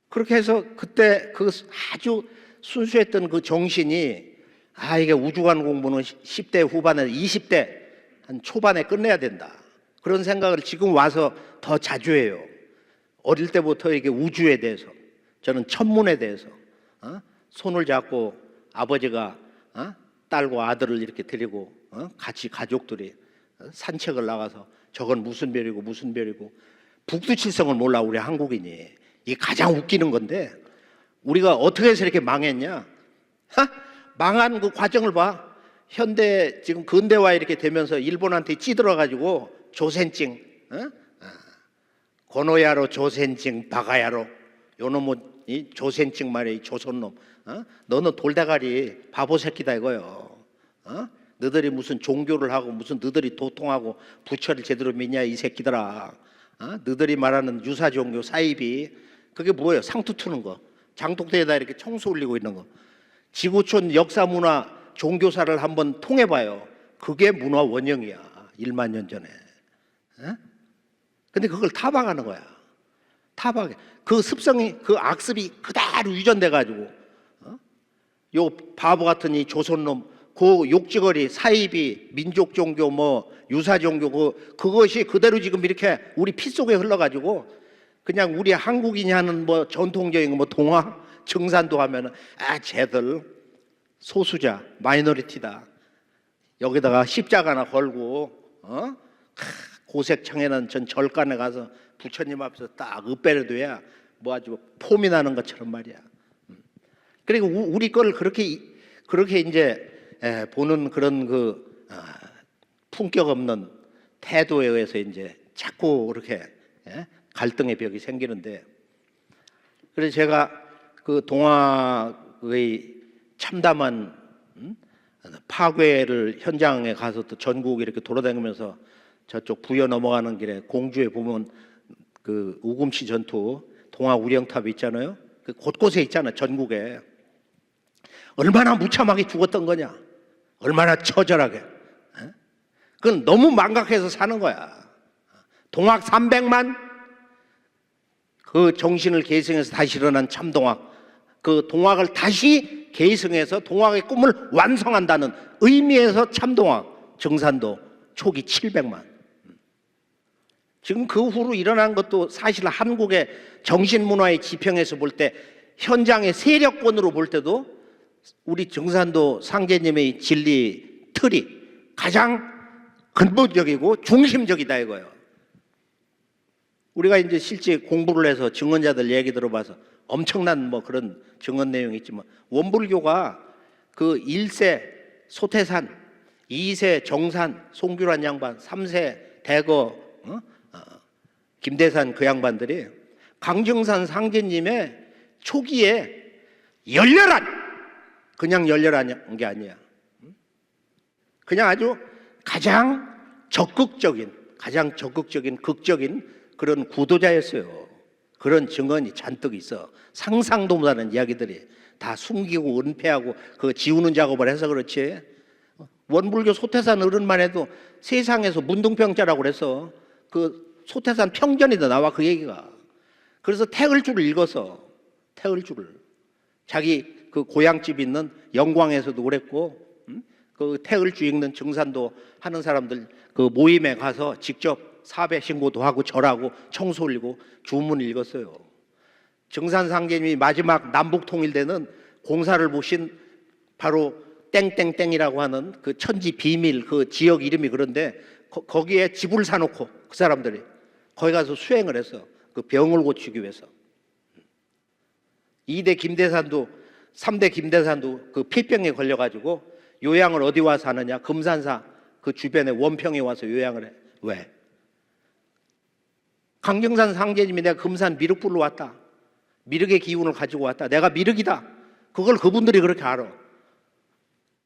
그렇게 해서 그때 그 아주 순수했던 그 정신이 이게 우주관 공부는 10대 후반에 20대 한 초반에 끝내야 된다. 그런 생각을 지금 와서 더 자주 해요. 어릴 때부터 이게 우주에 대해서 저는 천문에 대해서 손을 잡고 아버지가 딸과 아들을 이렇게 데리고 같이 가족들이 산책을 나가서 저건 무슨 별이고 무슨 별이고 북두칠성을 몰라 우리 한국인이. 이게 가장 웃기는 건데 우리가 어떻게 해서 이렇게 망했냐? 망한 그 과정을 봐. 현대 지금 근대화 이렇게 되면서 일본한테 찌들어가지고 조센증, 고노야로 조센증 바가야로 요놈은 이 조센증 말이야 이 조선놈. 너는 돌대가리 바보 새끼다 이거요. 너희들이 무슨 종교를 하고 무슨 너희들이 도통하고 부처를 제대로 믿냐 이 새끼들아. 너희들이 말하는 유사 종교 사이비 그게 뭐예요? 상투 트는 거. 장독대에다 이렇게 청소 올리고 있는 거. 지구촌 역사 문화 종교사를 한번 통해봐요. 그게 문화 원형이야. 1만 년 전에. 근데 그걸 타박하는 거야. 타박. 그 습성이 그 악습이 그대로 유전돼 가지고 요 바보 같은 이 조선놈 그 욕지거리 사이비 민족 종교 뭐 유사 종교 그것이 그대로 지금 이렇게 우리 피 속에 흘러가지고 그냥 우리 한국인이 하는 뭐 전통적인 뭐 동화 증산도 하면은 쟤들 소수자 마이너리티다. 여기다가 십자가나 걸고 고색창에는 전 절간에 가서 부처님 앞에서 딱 읍배려둬야 뭐 아주 폼이 나는 것처럼 말이야. 그리고 우리 걸 그렇게 이제 보는 그런 품격 없는 태도에 의해서 이제 자꾸 그렇게 갈등의 벽이 생기는데, 그래서 제가 그 동학의 참담한 파괴를 현장에 가서 또 전국 이렇게 돌아다니면서 저쪽 부여 넘어가는 길에 공주에 보면 그 우금치 전투 동학 우령탑 있잖아요. 그 곳곳에 있잖아. 전국에 얼마나 무참하게 죽었던 거냐, 얼마나 처절하게. 그건 너무 망각해서 사는 거야. 동학 300만 그 정신을 계승해서 다시 일어난 참동학, 그 동학을 다시 계승해서 동학의 꿈을 완성한다는 의미에서 참동학, 정산도 초기 700만. 지금 그 후로 일어난 것도 사실 한국의 정신문화의 지평에서 볼 때, 현장의 세력권으로 볼 때도 우리 정산도 상제님의 진리 틀이 가장 근본적이고 중심적이다 이거예요. 우리가 이제 실제 공부를 해서 증언자들 얘기 들어봐서 엄청난 뭐 그런 증언 내용이 있지만, 원불교가 그 1세 소태산, 2세 정산 송규란 양반, 3세 대거 김대산 그 양반들이 강정산 상제님의 초기에 열렬한, 그냥 열렬한 게 아니야. 그냥 아주 가장 적극적인 극적인 그런 구도자였어요. 그런 증언이 잔뜩 있어. 상상도 못하는 이야기들이 다 숨기고 은폐하고 그 지우는 작업을 해서 그렇지. 원불교 소태산 어른만 해도 세상에서 문둥병자라고 그래서 그 소태산 평전에도 나와 그 얘기가. 그래서 태을주를 읽어서 태을주를 자기 그 고향집 있는 영광에서도 그랬고, 그 태을주 읽는 증산도 하는 사람들 그 모임에 가서 직접 사배 신고도 하고 절하고 청소 올리고 주문 읽었어요. 정산상제님이 마지막 남북 통일되는 공사를 보신 바로 땡땡땡이라고 하는 그 천지 비밀 그 지역 이름이 그런데 거기에 집을 사놓고 그 사람들이 거기 가서 수행을 했어. 그 병을 고치기 위해서. 2대 김대산도 3대 김대산도 그 폐병에 걸려가지고 요양을 어디 와서 하느냐, 금산사 그 주변에 원평에 와서 요양을 해. 왜? 강정산 상제님이 내가 금산 미륵불로 왔다, 미륵의 기운을 가지고 왔다, 내가 미륵이다, 그걸 그분들이 그렇게 알아.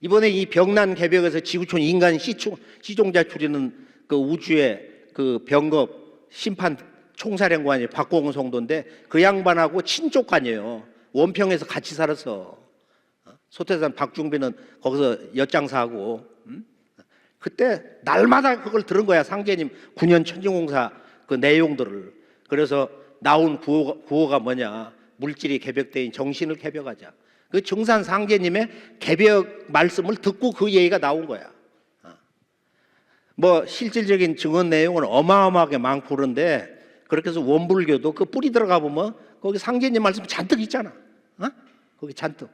이번에 이 병난 개벽에서 지구촌 인간 시종자 추리는 그 우주의 그 병겁 심판 총사령관이 박공훈 성도인데 그 양반하고 친족간이에요. 원평에서 같이 살았어. 소태산 박중빈은 거기서 엿장사하고. 그때 날마다 그걸 들은 거야. 상제님 9년 천진공사 그 내용들을. 그래서 나온 구호가 뭐냐, 물질이 개벽대인 정신을 개벽하자. 그 정산 상제님의 개벽 말씀을 듣고 그 얘기가 나온 거야. 뭐 실질적인 증언 내용은 어마어마하게 많고 그런데, 그렇게 해서 원불교도 그 뿌리 들어가 보면 거기 상제님 말씀 잔뜩 있잖아. 거기 잔뜩.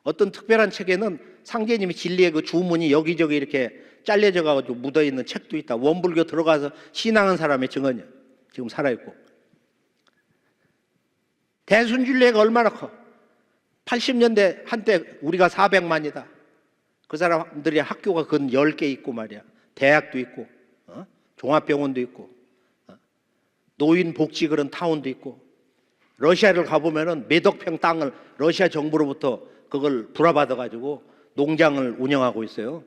어떤 특별한 책에는 상제님이 진리의 그 주문이 여기저기 이렇게 잘려져 가지고 묻어 있는 책도 있다. 원불교 들어가서 신앙한 사람의 증언이야. 지금 살아있고. 대순진리가 얼마나 커. 80년대 한때 우리가 400만이다. 그 사람들이 학교가 근 10개 있고 말이야. 대학도 있고, 종합병원도 있고, 노인복지 그런 타운도 있고. 러시아를 가보면은 몇억 평 땅을 러시아 정부로부터 그걸 불화받아가지고 농장을 운영하고 있어요.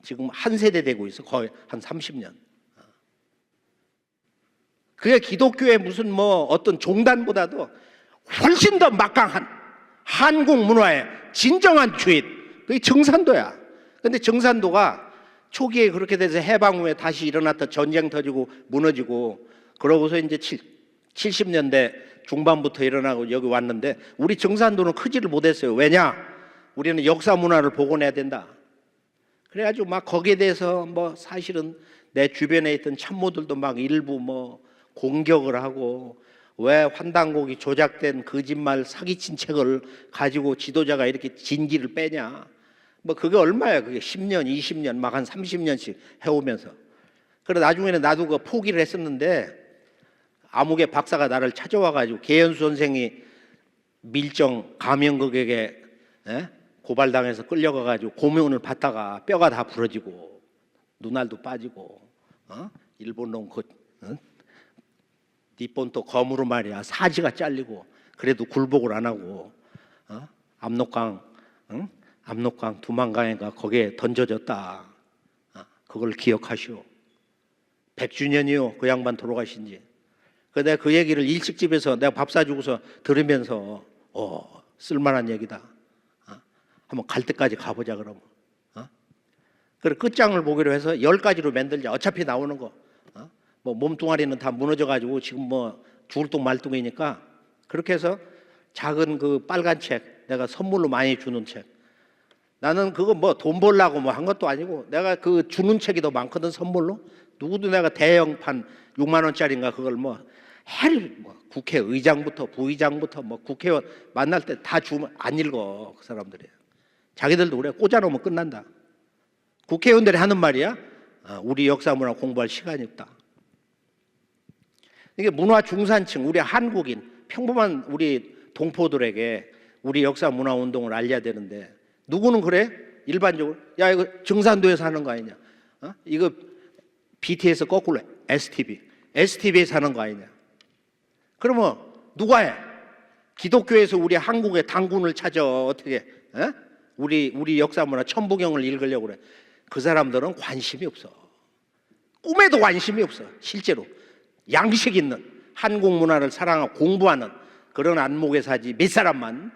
지금 한 세대 되고 있어. 거의 한 30년. 그게 기독교의 무슨 뭐 어떤 종단보다도 훨씬 더 막강한 한국 문화의 진정한 주인. 그게 정산도야. 근데 정산도가 초기에 그렇게 돼서 해방 후에 다시 일어났다 전쟁 터지고 무너지고 그러고서 이제 70년대 중반부터 일어나고 여기 왔는데 우리 정산도는 크지를 못했어요. 왜냐? 우리는 역사 문화를 복원해야 된다. 그래가지고 막 거기에 대해서 뭐 사실은 내 주변에 있던 참모들도 막 일부 뭐 공격을 하고 왜 환단곡이 조작된 거짓말 사기친 책을 가지고 지도자가 이렇게 진기를 빼냐. 뭐 그게 얼마야. 그게 10년, 20년, 막 한 30년씩 해오면서. 그래 나중에는 나도 그 포기를 했었는데 아무개 박사가 나를 찾아와가지고 계현수 선생이 밀정 가면극에게 고발당해서 끌려가가지고 고문을 받다가 뼈가 다 부러지고 눈알도 빠지고 일본 놈 그 니폰 또 검으로 말이야 사지가 잘리고 그래도 굴복을 안 하고 압록강 압록강 두만강에가 거기에 던져졌다. 그걸 기억하시오. 100주년이요 그 양반 돌아가신 지. 내가 그 얘기를 일식집에서 내가 밥 사주고서 들으면서 쓸만한 얘기다. 한번 갈 때까지 가보자 그러면. 그래 끝장을 보기로 해서 10가지로 만들자. 어차피 나오는 거. 뭐 몸뚱아리는 다 무너져가지고 지금 뭐 죽을 똥 말똥이니까 그렇게 해서 작은 그 빨간 책 내가 선물로 많이 주는 책. 나는 그거 뭐 돈 벌라고 뭐 한 것도 아니고 내가 그 주는 책이 더 많거든 선물로. 누구도 내가 대형판 6만 원짜리인가 그걸 뭐 국회의장부터 부의장부터 뭐 국회의원 만날 때 다 주면 안 읽어 그 사람들이. 자기들도 그래 꽂아놓으면 끝난다. 국회의원들이 하는 말이야. 우리 역사 문화 공부할 시간이 없다. 이게 문화 중산층 우리 한국인 평범한 우리 동포들에게 우리 역사 문화 운동을 알려야 되는데 누구는 그래? 일반적으로 야 이거 정산도에서 하는 거 아니냐? 이거 BTS 거꾸로 STV에서 하는 거 아니냐? 그러면 누가 해? 기독교에서 우리 한국의 단군을 찾아 어떻게? 우리 역사 문화 천부경을 읽으려고 그래. 그 사람들은 관심이 없어. 꿈에도 관심이 없어. 실제로 양식 있는 한국 문화를 사랑하고 공부하는 그런 안목의 사지 몇 사람만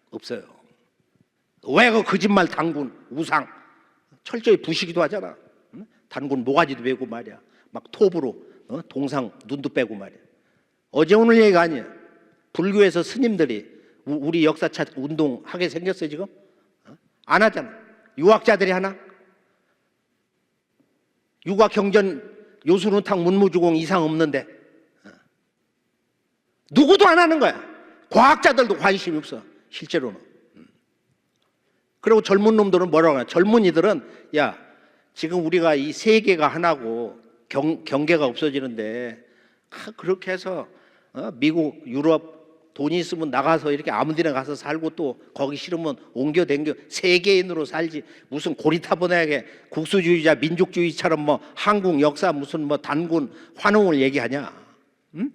없어요. 왜 그 거짓말 단군 우상 철저히 부시기도 하잖아. 단군 모가지도 베고 말이야. 막 톱으로 동상 눈도 빼고 말이야. 어제 오늘 얘기가 아니야. 불교에서 스님들이 우리 역사차 운동하게 생겼어요 지금? 안 하잖아. 유학자들이 하나? 육아경전 요술운탕 문무주공 이상 없는데 누구도 안 하는 거야. 과학자들도 관심이 없어 실제로는. 그리고 젊은 놈들은 뭐라고 하냐. 젊은이들은 야 지금 우리가 이 세계가 하나고 경계가 없어지는데 그렇게 해서 미국 유럽 돈이 있으면 나가서 이렇게 아무 데나 가서 살고 또 거기 싫으면 옮겨 댕겨 세계인으로 살지 무슨 고리타분하게 국수주의자 민족주의처럼 뭐 한국 역사 무슨 뭐 단군 환웅을 얘기하냐. 응?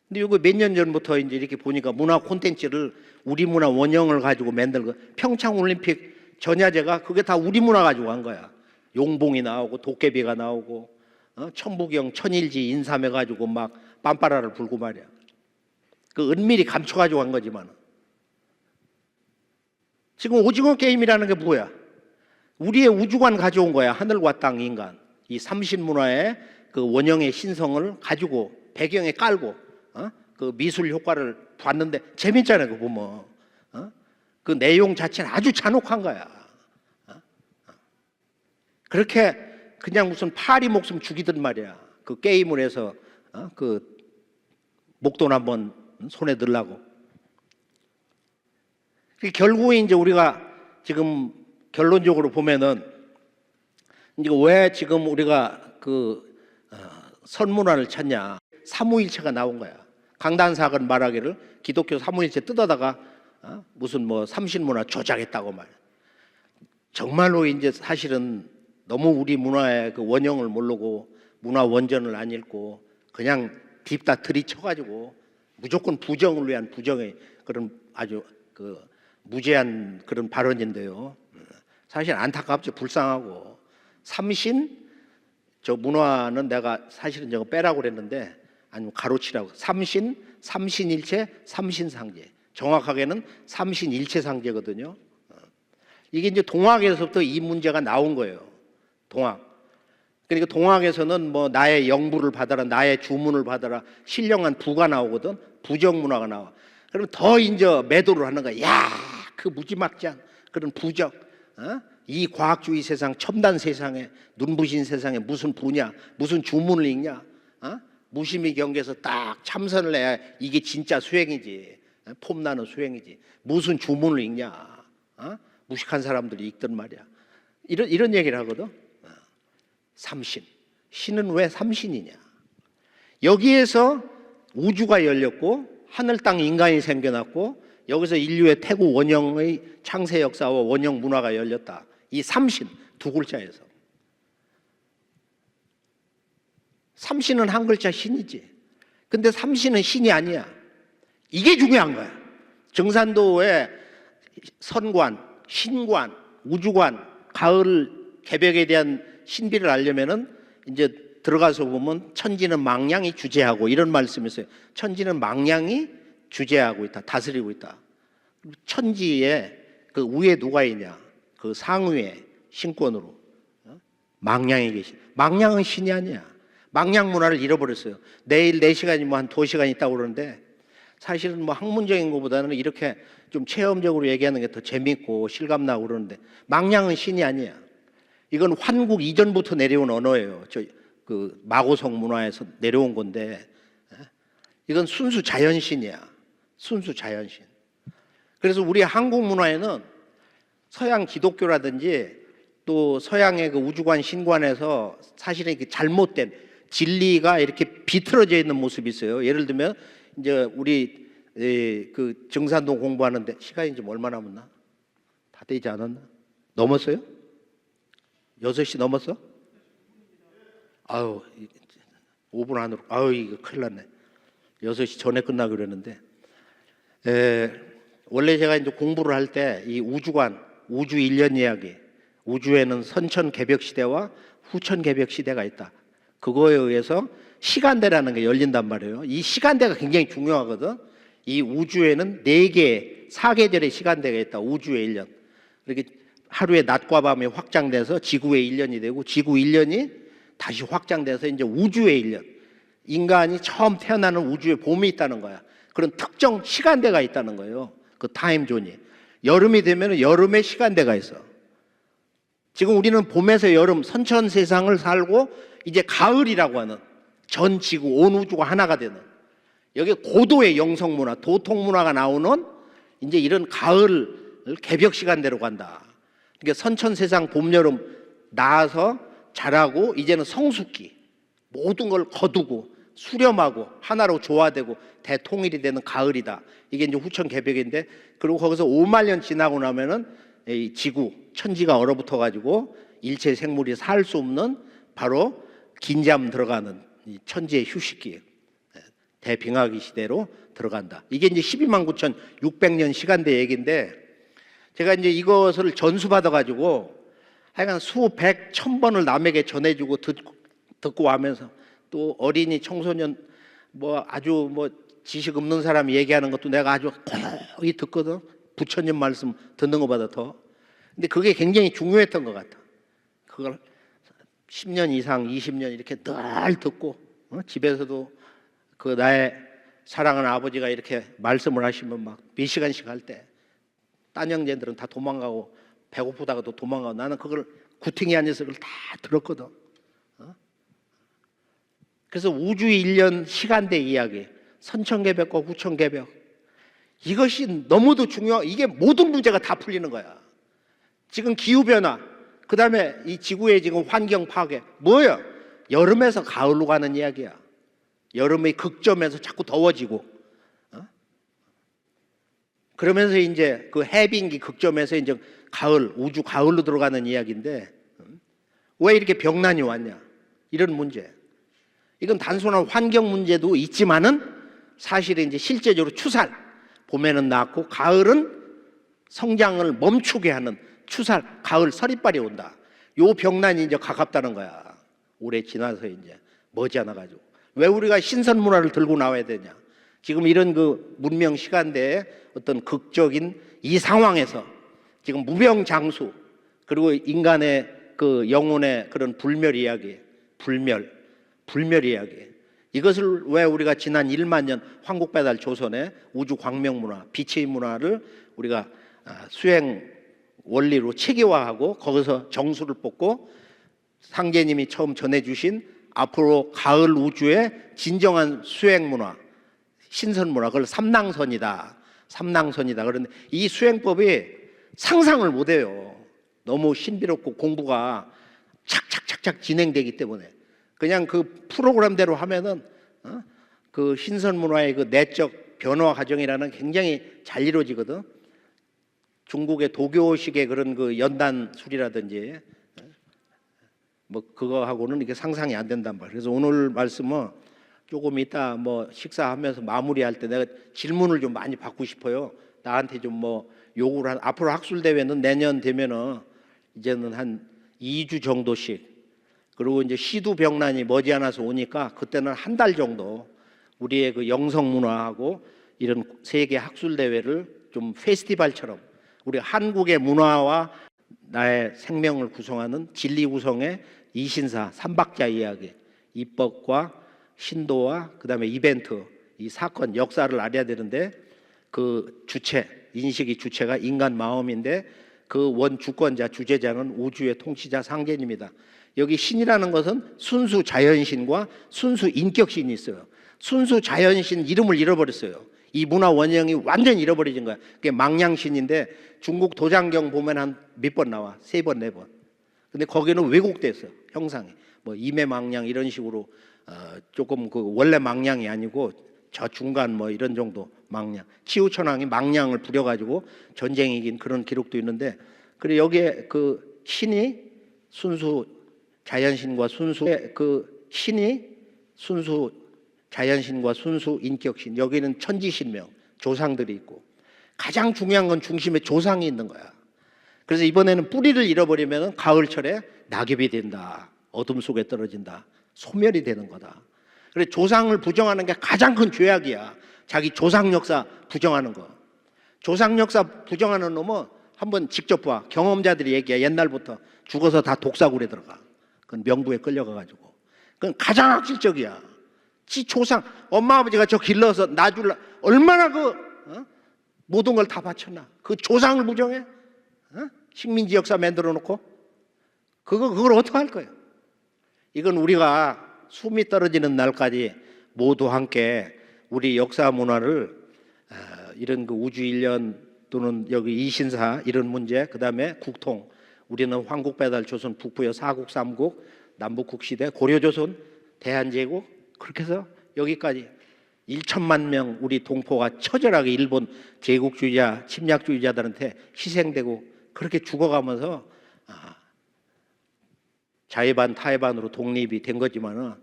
근데 이거 몇 년 전부터 이제 이렇게 보니까 문화 콘텐츠를 우리 문화 원형을 가지고 만들고 평창 올림픽 전야제가 그게 다 우리 문화 가지고 한 거야. 용봉이 나오고 도깨비가 나오고 천부경 천일지 인삼해 가지고 막 빰빠라를 불고 말이야. 그 은밀히 감춰가지고 한 거지만 지금 오징어 게임이라는 게 뭐야? 우리의 우주관 가져온 거야. 하늘과 땅 인간 이 삼신문화의 그 원형의 신성을 가지고 배경에 깔고 그 미술 효과를 봤는데 재밌잖아요. 그거 보면 그 내용 자체는 아주 잔혹한 거야. 그렇게 그냥 무슨 파리 목숨 죽이든 말이야. 그 게임을 해서 그 목돈 한번 손에 넣으려고. 결국에 이제 우리가 지금 결론적으로 보면은 이제 왜 지금 우리가 그 선문화를 찾냐. 삼위일체가 나온 거야. 강단사건 말하기를 기독교 삼위일체 뜯어다가 무슨 뭐 삼신문화 조작했다고 말. 정말로 이제 사실은 너무 우리 문화의 그 원형을 모르고 문화 원전을 안 읽고 그냥 딥다 들이쳐가지고 무조건 부정을 위한 부정의 그런 아주 그 무제한 그런 발언인데요. 사실 안타깝죠. 불쌍하고. 삼신 저 문화는 내가 사실은 저거 빼라고 그랬는데 아니면 가로치라고. 삼신, 삼신일체, 삼신상제. 정확하게는 삼신일체상제거든요. 이게 이제 동학에서부터 이 문제가 나온 거예요. 동학. 그러니까 동학에서는 뭐 나의 영부를 받아라, 나의 주문을 받아라, 신령한 부가 나오거든. 부정문화가 나와. 그러면 더 이제 매도를 하는 거야. 야, 그 무지막지한 그런 부적, 이 과학주의 세상, 첨단 세상에, 눈부신 세상에 무슨 부냐, 무슨 주문을 읽냐, 무심히 경계에서 딱 참선을 해야 이게 진짜 수행이지, 폼나는 수행이지. 무슨 주문을 읽냐, 무식한 사람들이 읽던 말이야. 이런 얘기를 하거든. 삼신. 신은 왜 삼신이냐? 여기에서 우주가 열렸고 하늘 땅 인간이 생겨났고 여기서 인류의 태고 원형의 창세 역사와 원형 문화가 열렸다. 이 삼신 두 글자에서. 삼신은 한 글자 신이지. 근데 삼신은 신이 아니야. 이게 중요한 거야. 정산도의 선관, 신관, 우주관, 가을 개벽에 대한 신비를 알려면은 이제 들어가서 보면 천지는 망량이 주재하고 이런 말씀이 있어요. 천지는 망량이 주재하고 있다. 다스리고 있다. 천지에 그 위에 누가 있냐? 그 상위에 신권으로 망량이 계신. 망량은 신이 아니야. 망량 문화를 잃어버렸어요. 내일 4시간이 뭐 한 2시간 있다고 그러는데 사실은 뭐 학문적인 것보다는 이렇게 좀 체험적으로 얘기하는 게 더 재밌고 실감나고 그러는데 망량은 신이 아니야. 이건 환국 이전부터 내려온 언어예요. 그 마고성 문화에서 내려온 건데 이건 순수 자연신이야. 순수 자연신. 그래서 우리 한국 문화에는 서양 기독교라든지 또 서양의 그 우주관 신관에서 사실은 그 잘못된 진리가 이렇게 비틀어져 있는 모습이 있어요. 예를 들면 이제 우리 그 정산동 공부하는데 시간이 좀 얼마 남았나? 다 되지 않았나? 넘었어요? 6시 넘었어? 아유, 5분 안으로. 아유, 이거 큰일 났네. 6시 전에 끝나기로 그랬는데. 원래 제가 이제 공부를 할 때 이 우주관, 우주 일련 이야기, 우주에는 선천 개벽 시대와 후천 개벽 시대가 있다. 그거에 의해서 시간대라는 게 열린단 말이에요. 이 시간대가 굉장히 중요하거든. 이 우주에는 4개, 4계절의 시간대가 있다. 우주의 1년. 이렇게 하루에 낮과 밤이 확장돼서 지구의 1년이 되고 지구 1년이 다시 확장돼서 이제 우주의 1년. 인간이 처음 태어나는 우주에 봄이 있다는 거야. 그런 특정 시간대가 있다는 거예요. 그 타임존이. 여름이 되면 여름의 시간대가 있어. 지금 우리는 봄에서 여름, 선천 세상을 살고 이제 가을이라고 하는 전 지구, 온 우주가 하나가 되는 여기 고도의 영성 문화, 도통 문화가 나오는 이제 이런 가을 개벽 시간대로 간다. 그러니까 선천 세상 봄, 여름 나아서 자라고 이제는 성숙기 모든 걸 거두고 수렴하고 하나로 조화되고 대통일이 되는 가을이다. 이게 이제 후천 개벽인데 그리고 거기서 5만 년 지나고 나면은 이 지구 천지가 얼어붙어 가지고 일체 생물이 살 수 없는 바로 긴잠 들어가는 이 천지의 휴식기 대빙하기 시대로 들어간다. 이게 이제 129,600년 시간대 얘기인데 제가 이제 이것을 전수받아 가지고 하여간 수백 천번을 남에게 전해주고 듣고 하면서 또 어린이 청소년 뭐 아주 뭐 지식 없는 사람이 얘기하는 것도 내가 아주 거의 듣거든. 부처님 말씀 듣는 것보다 더. 근데 그게 굉장히 중요했던 것 같아. 그걸 10년 이상 20년 이렇게 늘 듣고 집에서도 그 나의 사랑하는 아버지가 이렇게 말씀을 하시면 막 몇 시간씩 할 때 딴 형제들은 다 도망가고 배고프다가도 도망가고 나는 그걸 구팅이 앉아서 그걸 다 들었거든. 그래서 우주 1년 시간대 이야기, 선천개벽과 후천개벽 이것이 너무도 중요하고 이게 모든 문제가 다 풀리는 거야. 지금 기후변화, 그 다음에 이 지구의 지금 환경 파괴 뭐예요? 여름에서 가을로 가는 이야기야. 여름의 극점에서 자꾸 더워지고 그러면서 이제 그 해빙기 극점에서 이제 가을, 우주 가을로 들어가는 이야기인데 왜 이렇게 병난이 왔냐? 이런 문제. 이건 단순한 환경 문제도 있지만은 사실은 이제 실제적으로 추살 봄에는 낳고 가을은 성장을 멈추게 하는 추살, 가을, 서리빨이 온다. 요 병난이 이제 가깝다는 거야. 올해 지나서 이제 머지않아가지고. 왜 우리가 신선 문화를 들고 나와야 되냐? 지금 이런 그 문명 시간대에 어떤 극적인 이 상황에서 지금 무병장수, 그리고 인간의 그 영혼의 그런 불멸 이야기, 불멸 이야기, 이것을 왜 우리가 지난 1만 년 황국배달 조선의 우주 광명 문화, 빛의 문화를 우리가 수행 원리로 체계화하고 거기서 정수를 뽑고 상제님이 처음 전해주신 앞으로 가을 우주의 진정한 수행 문화, 신선 문화, 그걸 삼낭선이다. 그런데 이 수행법이 상상을 못해요. 너무 신비롭고 공부가 착착착착 진행되기 때문에 그냥 그 프로그램대로 하면은 그 신선 문화의 그 내적 변화 과정이라는 굉장히 잘 이루어지거든. 중국의 도교식의 그런 그 연단술이라든지 뭐 그거하고는 이게 상상이 안 된단 말이에요. 그래서 오늘 말씀은 조금 이따 뭐 식사하면서 마무리할 때 내가 질문을 좀 많이 받고 싶어요. 나한테 좀 뭐 요구를 앞으로 학술 대회는 내년 되면은 이제는 한 2주 정도씩, 그리고 이제 시두병란이 머지않아서 오니까 그때는 한 달 정도 우리의 그 영성 문화하고 이런 세계 학술 대회를 좀 페스티벌처럼 우리 한국의 문화와 나의 생명을 구성하는 진리 구성의 이신사 삼박자 이야기, 입법과 신도와 그다음에 이벤트, 이 사건 역사를 알아야 되는데 그 주체, 인식이 주체가 인간 마음인데 그 원 주권자 주제자는 우주의 통치자 상제님이다. 여기 신이라는 것은 순수 자연신과 순수 인격신이 있어요. 순수 자연신 이름을 잃어버렸어요. 이 문화 원형이 완전히 잃어버려진 거야. 그게 망냥신인데 중국 도장경 보면 한 몇 번 나와? 3번, 4번. 근데 거기는 왜곡됐어요. 형상이. 뭐 임해망냥 이런 식으로 조금 그 원래 망냥이 아니고 저 중간 뭐 이런 정도 망냥. 치우천왕이 망냥을 부려가지고 전쟁이 이긴 그런 기록도 있는데, 그래 여기에 그 신이 순수 자연신과 순수 그 신이 순수 자연신과 순수 인격신, 여기는 천지신명 조상들이 있고 가장 중요한 건 중심에 조상이 있는 거야. 그래서 이번에는 뿌리를 잃어버리면 가을철에 낙엽이 된다, 어둠 속에 떨어진다, 소멸이 되는 거다. 그래 조상을 부정하는 게 가장 큰 죄악이야. 자기 조상 역사 부정하는 거. 조상 역사 부정하는 놈은 한번 직접 봐. 경험자들이 얘기해. 옛날부터 죽어서 다 독사굴에 들어가. 그건 명부에 끌려가가지고. 그건 가장 악질적이야. 지 조상, 엄마 아버지가 저 길러서 놔줄라 얼마나 그 모든 걸 다 바쳤나. 그 조상을 부정해? 식민지 역사 만들어 놓고 그걸 어떻게 할 거예요? 이건 우리가 숨이 떨어지는 날까지 모두 함께 우리 역사 문화를 이런 그 우주 일련 또는 여기 이신사 이런 문제, 그 다음에 국통, 우리는 황국배달 조선 북부여 사국 삼국 남북국 시대 고려조선 대한제국, 그렇게 해서 여기까지 1천만 명 우리 동포가 처절하게 일본 제국주의자 침략주의자들한테 희생되고 그렇게 죽어가면서 자해반 타해반으로 독립이 된 거지만은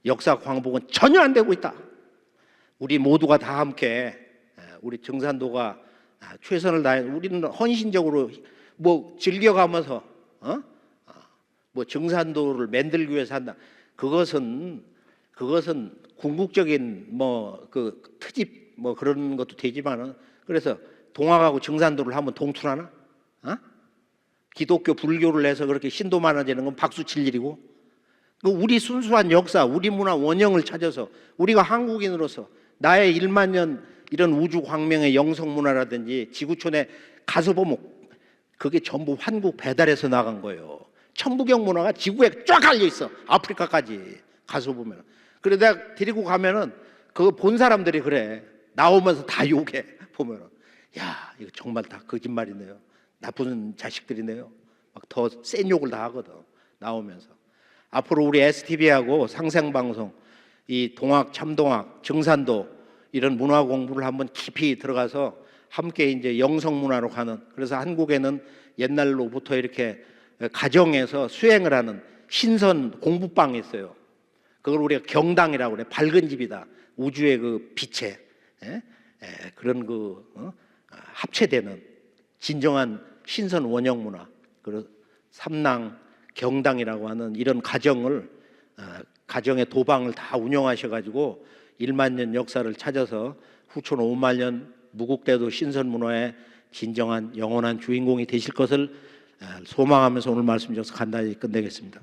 역사 광복은 전혀 안 되고 있다. 우리 모두가 다 함께 우리 정산도가 최선을 다해 우리는 헌신적으로 뭐 즐겨가면서 뭐 정산도를 만들기 위해서 한다. 그것은 궁극적인 뭐 그 트집 뭐 그런 것도 되지만은, 그래서 동학하고 정산도를 한번 동투하나? 기독교 불교를 해서 그렇게 신도 많아지는 건 박수 칠 일이고, 우리 순수한 역사, 우리 문화 원형을 찾아서 우리가 한국인으로서 나의 1만 년 이런 우주 광명의 영성 문화라든지 지구촌에 가서 보면 그게 전부 환국 배달해서 나간 거예요. 천부경 문화가 지구에 쫙 깔려 있어. 아프리카까지 가서 보면. 그래 내가 데리고 가면은 그거 본 사람들이 그래. 나오면서 다 욕해. 보면은 야 이거 정말 다 거짓말이네요. 나쁜 자식들이네요. 막 더 센 욕을 다 하거든. 나오면서. 앞으로 우리 STV하고 상생방송, 이 동학, 참동학, 정산도 이런 문화 공부를 한번 깊이 들어가서 함께 이제 영성 문화로 가는, 그래서 한국에는 옛날로부터 이렇게 가정에서 수행을 하는 신선 공부방이 있어요. 그걸 우리가 경당이라고 그래. 밝은 집이다. 우주의 그 빛에 그런 그 합체되는 진정한 신선 원형 문화. 그 삼랑 경당이라고 하는 이런 가정의 도방을 다 운영하셔가지고 1만 년 역사를 찾아서 후촌 5만 년 무국대도 신선문화의 진정한 영원한 주인공이 되실 것을 소망하면서 오늘 말씀 주셔서 간단히 끝내겠습니다.